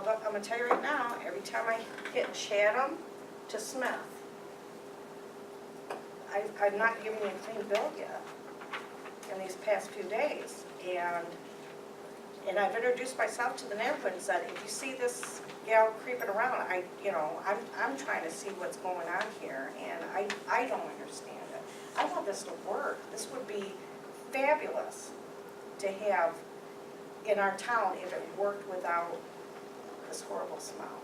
[SPEAKER 4] gonna tell you right now, every time I hit Chatham to Smith, I'm not giving you a clean bill yet in these past few days. And I've introduced myself to the neighborhood and said, if you see this gal creeping around, I'm trying to see what's going on here, and I don't understand it. I want this to work. This would be fabulous to have in our town if it worked without this horrible smell.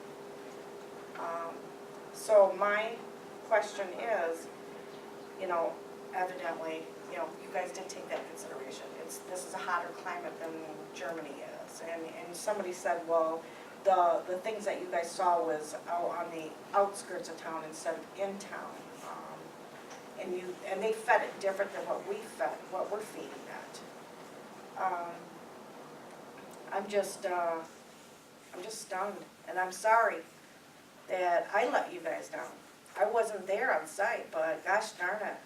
[SPEAKER 4] So my question is, evidently, you guys did take that into consideration. This is a hotter climate than Germany is. And somebody said, well, the things that you guys saw was out on the outskirts of town instead of in town. And they fed it different than what we're feeding it. I'm just stunned, and I'm sorry that I let you guys down. I wasn't there on site, but gosh darn it,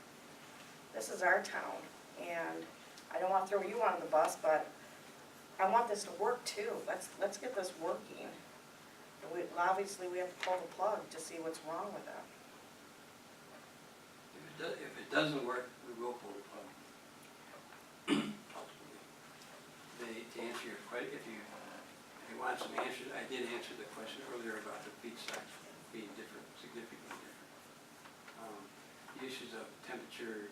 [SPEAKER 4] this is our town, and I don't want to throw you on the bus, but I want this to work too. Let's get this working. Obviously, we have to pull the plug to see what's wrong with it.
[SPEAKER 5] If it doesn't work, we will pull the plug. To answer your question, if you they want some answers. I did answer the question earlier about the feedstocks being different, significantly different. The issues of temperature,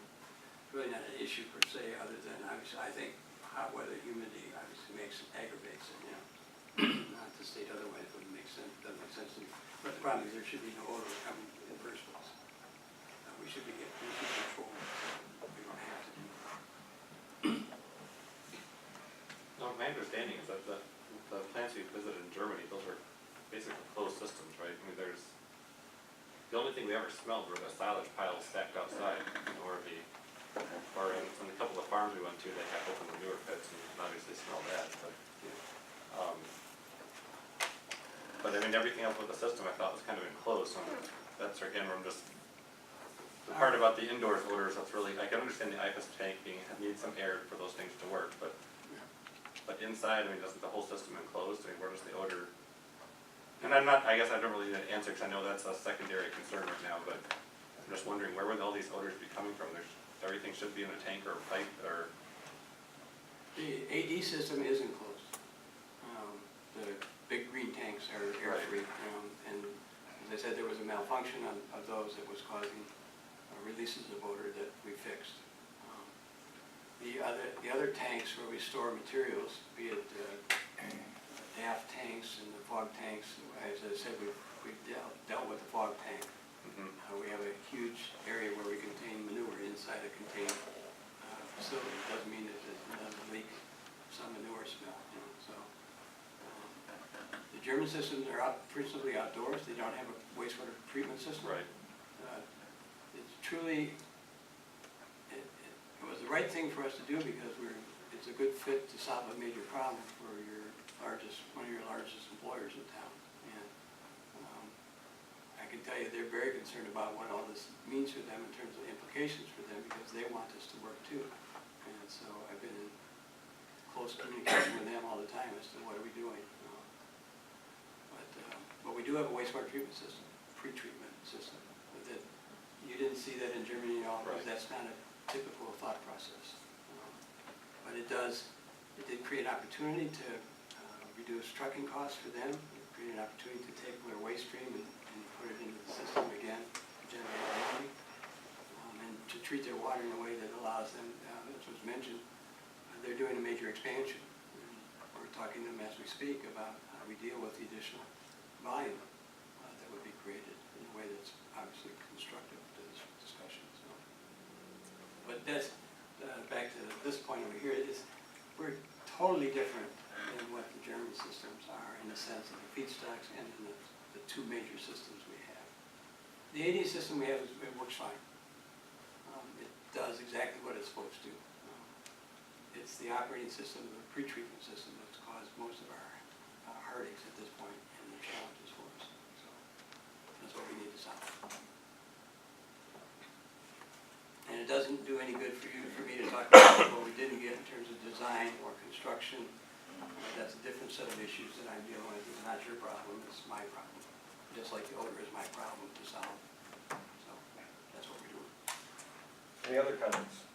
[SPEAKER 5] really not an issue per se, other than obviously, I think hot weather, humidity obviously aggravates it, you know. Not to state otherwise, it wouldn't make sense, doesn't make sense to me. But the problem is there should be no odor coming in the first place. We should control, we don't have to do.
[SPEAKER 8] No, my understanding is that the plants we visited in Germany, those are basically closed systems, right? I mean, the only thing we ever smelled were the silage piles stacked outside, or in a couple of farms we went to, they had open manure pits, and you can obviously smell that, but I mean, everything else with the system I thought was kind of enclosed, so that's again, where I'm just, the part about the indoors odors, that's really, I can understand the IFAS tank needs some air for those things to work, but inside, I mean, isn't the whole system enclosed? I mean, where does the odor? And I guess I don't really know the answer, because I know that's a secondary concern right now, but I'm just wondering, where would all these odors be coming from? Everything should be in a tank or a pipe, or?
[SPEAKER 5] The AD system is enclosed. The big green tanks are air-free, and as I said, there was a malfunction of those that was causing releases of odor that we fixed. The other tanks where we store materials, be it DAF tanks and the fog tanks, as I said, we've dealt with the fog tank. We have a huge area where we contain manure inside a contained facility. It doesn't mean that it doesn't leak some manure smell, you know. So the German systems are principally outdoors. They don't have a wastewater treatment system.
[SPEAKER 8] Right.
[SPEAKER 5] It's truly, it was the right thing for us to do because it's a good fit to solve a major problem for one of your largest employers in town. And I can tell you they're very concerned about what all this means for them in terms of implications for them because they want this to work too. And so I've been in close communication with them all the time as to what are we doing. But we do have a wastewater treatment system, pre-treatment system. That you didn't see that in Germany at all, because that's not a typical thought process. But it did create opportunity to reduce trucking costs for them. It created an opportunity to take their waste stream and put it into the system again, to generate energy, and to treat their water in a way that allows them, as was mentioned, they're doing a major expansion. And we're talking to them as we speak about how we deal with the additional volume that would be created in a way that's obviously constructive to this discussion. So. But that's, back to this point over here, we're totally different than what the German systems are in the sense of the feedstocks and in the two major systems we have. The AD system we have, it works fine. It does exactly what it's supposed to. It's the operating system, the pre-treatment system that's caused most of our heartaches at this point and the challenges for us. So that's what we need to solve. And it doesn't do any good for me to talk about what we didn't get in terms of design or construction. That's a different set of issues that I'm dealing with. It's not your problem, it's my problem. Just like the odor is my problem to solve. So that's what we're doing.
[SPEAKER 1] Any other comments?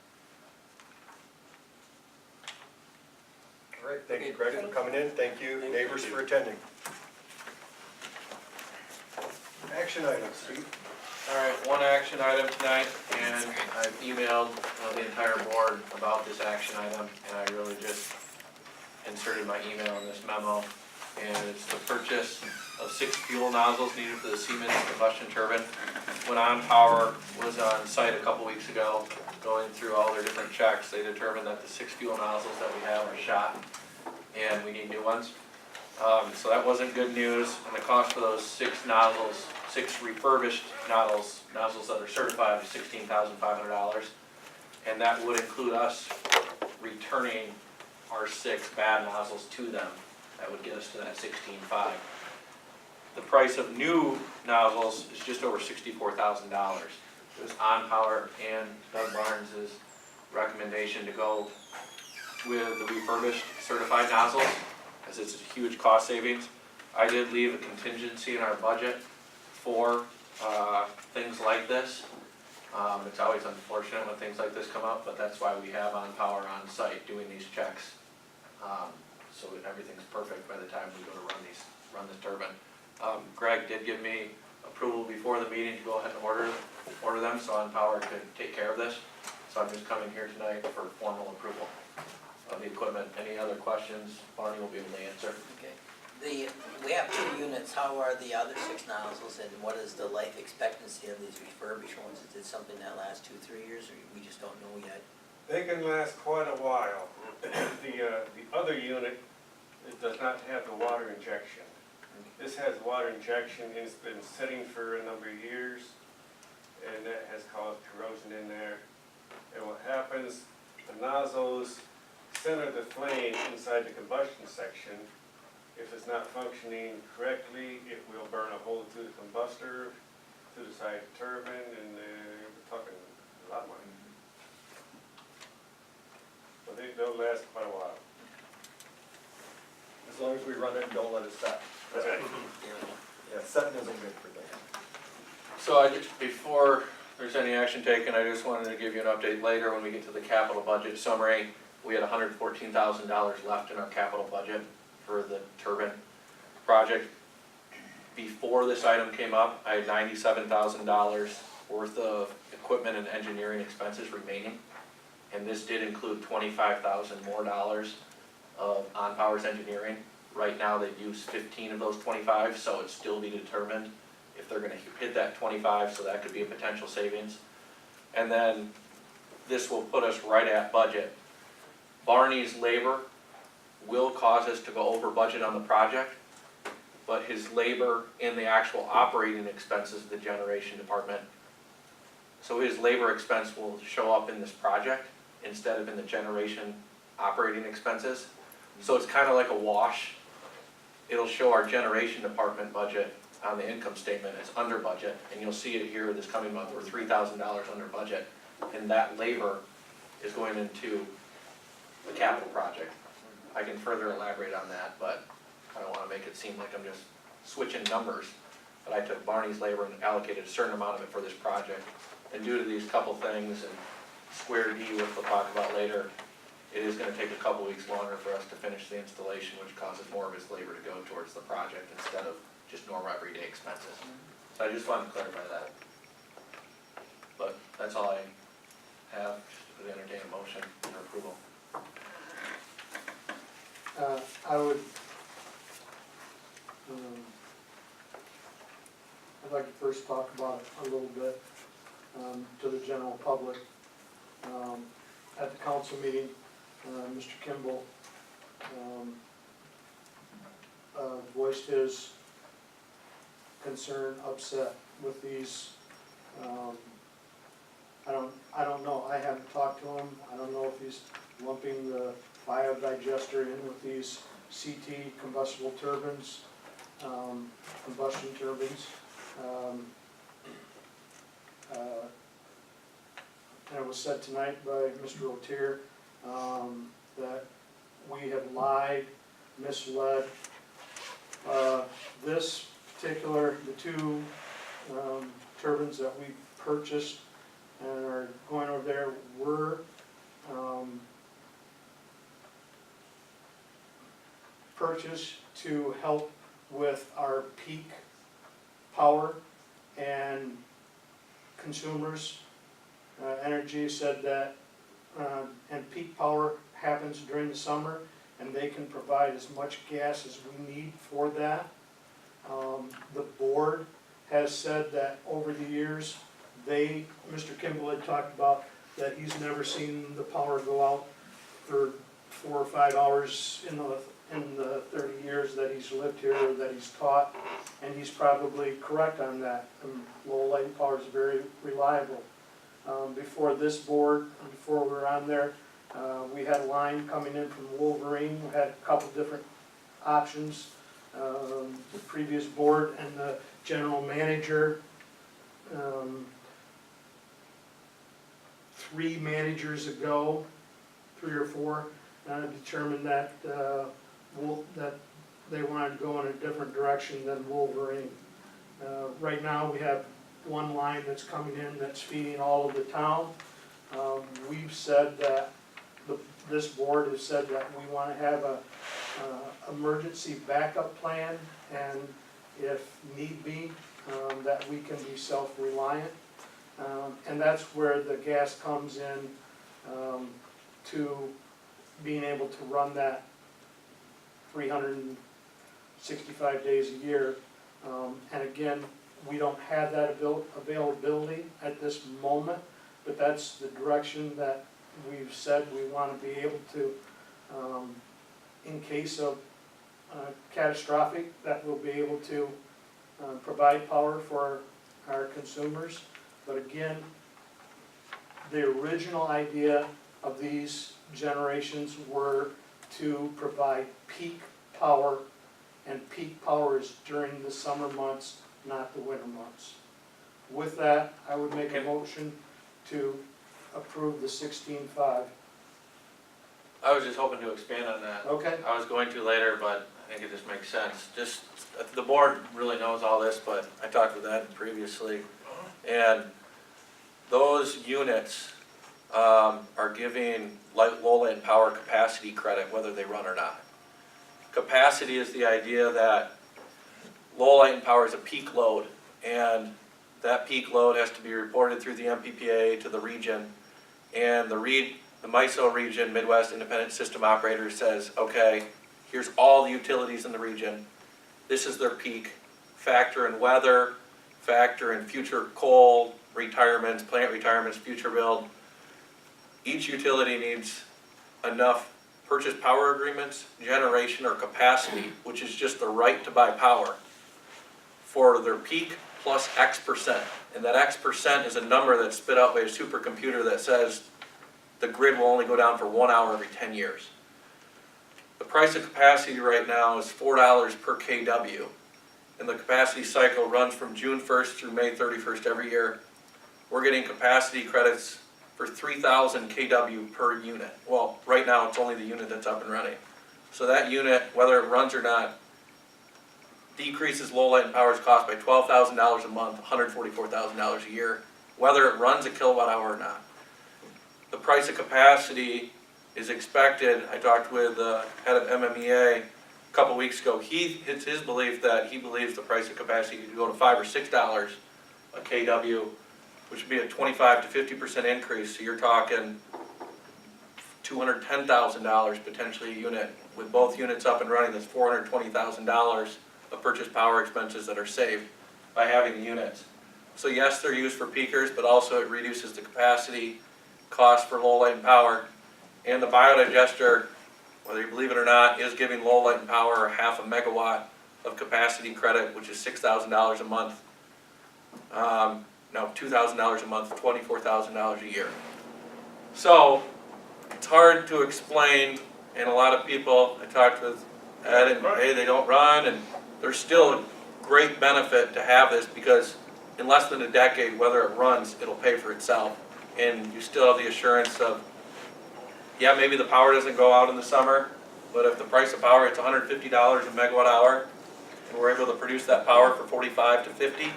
[SPEAKER 1] All right, thank you, Greg, for coming in. Thank you, neighbors, for attending. Action items, Steve.
[SPEAKER 2] All right, one action item tonight, and I've emailed the entire board about this action item, and I really just inserted my email in this memo, and it's the purchase of 6 fuel nozzles needed for the Siemens combustion turbine. When OnPower was on site a couple weeks ago, going through all their different checks, they determined that the 6 fuel nozzles that we have are shot, and we need new ones. So that wasn't good news, and the cost for those 6 nozzles, 6 refurbished nozzles that are certified, is $16,500, and that would include us returning our 6 bad nozzles to them. That would get us to that $16,500. The price of new nozzles is just over $64,000. It was OnPower and Doug Barnes' recommendation to go with the refurbished certified nozzles, as it's a huge cost savings. I did leave a contingency in our budget for things like this. It's always unfortunate when things like this come up, but that's why we have OnPower on site doing these checks. so everything's perfect by the time we go to run this turbine. Greg did give me approval before the meeting to go ahead and order them, so OnPower could take care of this. So I'm just coming here tonight for formal approval of the equipment. Any other questions, Barney will be able to answer.
[SPEAKER 11] Okay. We have 2 units, how are the other 6 nozzles, and what is the life expectancy of these refurbished ones? Is it something that lasts 2-3 years, or we just don't know yet?
[SPEAKER 12] They can last quite a while. The other unit, it does not have the water injection. This has water injection, and it's been sitting for a number of years, and that has caused corrosion in there. And what happens, the nozzles center the flame inside the combustion section. If it's not functioning correctly, it will burn a hole through the combustor, through the side of the turbine, and we're talking a lot of money. But they'll last quite a while.
[SPEAKER 1] As long as we run it and don't let it set.
[SPEAKER 12] That's right.
[SPEAKER 1] Yeah, setting isn't good for them.
[SPEAKER 2] So before there's any action taken, I just wanted to give you an update later when we get to the capital budget summary. We had $114,000 left in our capital budget for the turbine project. Before this item came up, I had $97,000 worth of equipment and engineering expenses remaining. And this did include $25,000 more of OnPower's engineering. Right now, they've used 15 of those 25, so it's still be determined if they're gonna hit that 25, so that could be a potential savings. And then this will put us right at budget. Barney's labor will cause us to go over budget on the project, but his labor in the actual operating expenses of the generation department, so his labor expense will show up in this project instead of in the generation operating expenses. So it's kind of like a wash. It'll show our generation department budget on the income statement as under budget, and you'll see it here this coming month, we're $3,000 under budget, and that labor is going into the capital project. I can further elaborate on that, but I don't want to make it seem like I'm just switching numbers. But I took Barney's labor and allocated a certain amount of it for this project. And due to these couple things and square D, which we'll talk about later, it is going to take a couple weeks longer for us to finish the installation, which causes more of his labor to go towards the project instead of just normal everyday expenses. So I just wanted to clarify that. But that's all I have, just to entertain a motion for approval.
[SPEAKER 3] I would, I'd like to first talk about it a little bit to the general public. At the council meeting, Mr. Kimball voiced his concern, upset with these. I don't know, I haven't talked to him, I don't know if he's lumping the biodigester in with these CT combustible turbines, combustion turbines. And it was said tonight by Mr. O'Tear that we have lied, misled. This particular, the 2 turbines that we purchased and are going over there were purchased to help with our peak power and consumers. Energy said that, and peak power happens during the summer, and they can provide as much gas as we need for that. The board has said that over the years, Mr. Kimball had talked about that he's never seen the power go out for 4 or 5 hours in the 30 years that he's lived here or that he's taught, and he's probably correct on that. Lowell Light Power is very reliable. Before this board, before we were on there, we had a line coming in from Wolverine. We had a couple different options. The previous board and the general manager, 3 managers ago, 3 or 4, determined that that they wanted to go in a different direction than Wolverine. Right now, we have 1 line that's coming in that's feeding all of the town. We've said that, this board has said that we want to have a emergency backup plan, and if need be, that we can be self-reliant. And that's where the gas comes in, to being able to run that 365 days a year. And again, we don't have that availability at this moment, but that's the direction that we've said we want to be able to, in case of catastrophic, that we'll be able to provide power for our consumers. But again, the original idea of these generations were to provide peak power, and peak power is during the summer months, not the winter months. With that, I would make a motion to approve the 16.5.
[SPEAKER 2] I was just hoping to expand on that.
[SPEAKER 3] Okay?
[SPEAKER 2] I was going to later, but I think it just makes sense. Just, the board really knows all this, but I talked with Ed previously. And those units are giving low light and power capacity credit whether they run or not. Capacity is the idea that low light and power is a peak load, and that peak load has to be reported through the MPPA to the region, and the MISO region, Midwest Independent System Operator, says, okay, here's all the utilities in the region. This is their peak. Factor in weather, factor in future coal retirements, plant retirements, future build. Each utility needs enough purchase power agreements, generation, or capacity, which is just the right to buy power, for their peak plus X%. And that X% is a number that's spit out by a supercomputer that says the grid will only go down for 1 hour every 10 years. The price of capacity right now is $4 per kW, and the capacity cycle runs from June 1st through May 31st every year. We're getting capacity credits for 3,000 kW per unit. Well, right now it's only the unit that's up and running. So that unit, whether it runs or not, decreases low light and power's cost by $12,000 a month, $144,000 a year, whether it runs a kilowatt hour or not. The price of capacity is expected, I talked with the head of MMEA a couple weeks ago. It's his belief that he believes the price of capacity could go to $5 or $6 a kW, which would be a 25 to 50% increase. So you're talking $210,000 potentially a unit. With both units up and running, that's $420,000 of purchase power expenses that are saved by having the units. So yes, they're used for peakers, but also it reduces the capacity cost for low light and power. And the biodigester, whether you believe it or not, is giving low light and power half a megawatt of capacity credit, which is $6,000 a month. No, $2,000 a month, $24,000 a year. So it's hard to explain, and a lot of people, I talked with Ed, and hey, they don't run, and there's still a great benefit to have this, because in less than a decade, whether it runs, it'll pay for itself. And you still have the assurance of, yeah, maybe the power doesn't go out in the summer, but if the price of power, it's $150 a megawatt hour, and we're able to produce that power for 45 to 50, I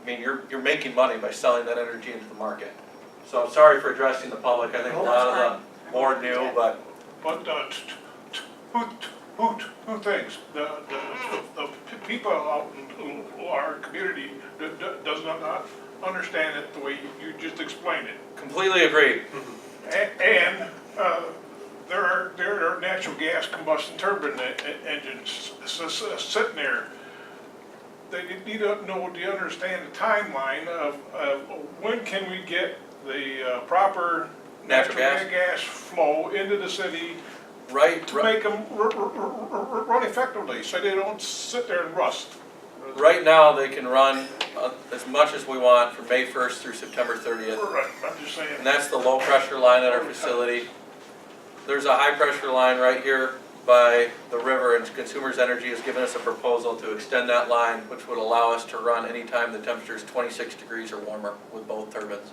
[SPEAKER 2] mean, you're making money by selling that energy into the market. So I'm sorry for addressing the public. I think a lot of the board knew, but.
[SPEAKER 10] But who thinks? The people out in our community does not understand it the way you just explained it.
[SPEAKER 2] Completely agree.
[SPEAKER 10] And there are natural gas combustion turbine engines sitting there. They need to know to understand the timeline of when can we get the proper natural gas flow into the city,
[SPEAKER 2] right,
[SPEAKER 10] to make them run effectively, so they don't sit there and rust.
[SPEAKER 2] Right now, they can run as much as we want from May 1st through September 30th.
[SPEAKER 10] Right, I'm just saying.
[SPEAKER 2] And that's the low pressure line at our facility. There's a high pressure line right here by the river, and Consumers Energy has given us a proposal to extend that line, which would allow us to run anytime the temperature is 26 degrees or warmer with both turbines.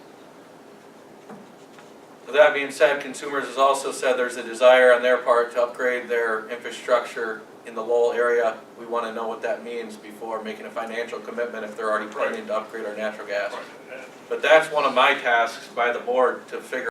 [SPEAKER 2] With that being said, Consumers has also said there's a desire on their part to upgrade their infrastructure in the Lowell area. We want to know what that means before making a financial commitment if they're already planning to upgrade our natural gas. But that's one of my tasks by the board, to figure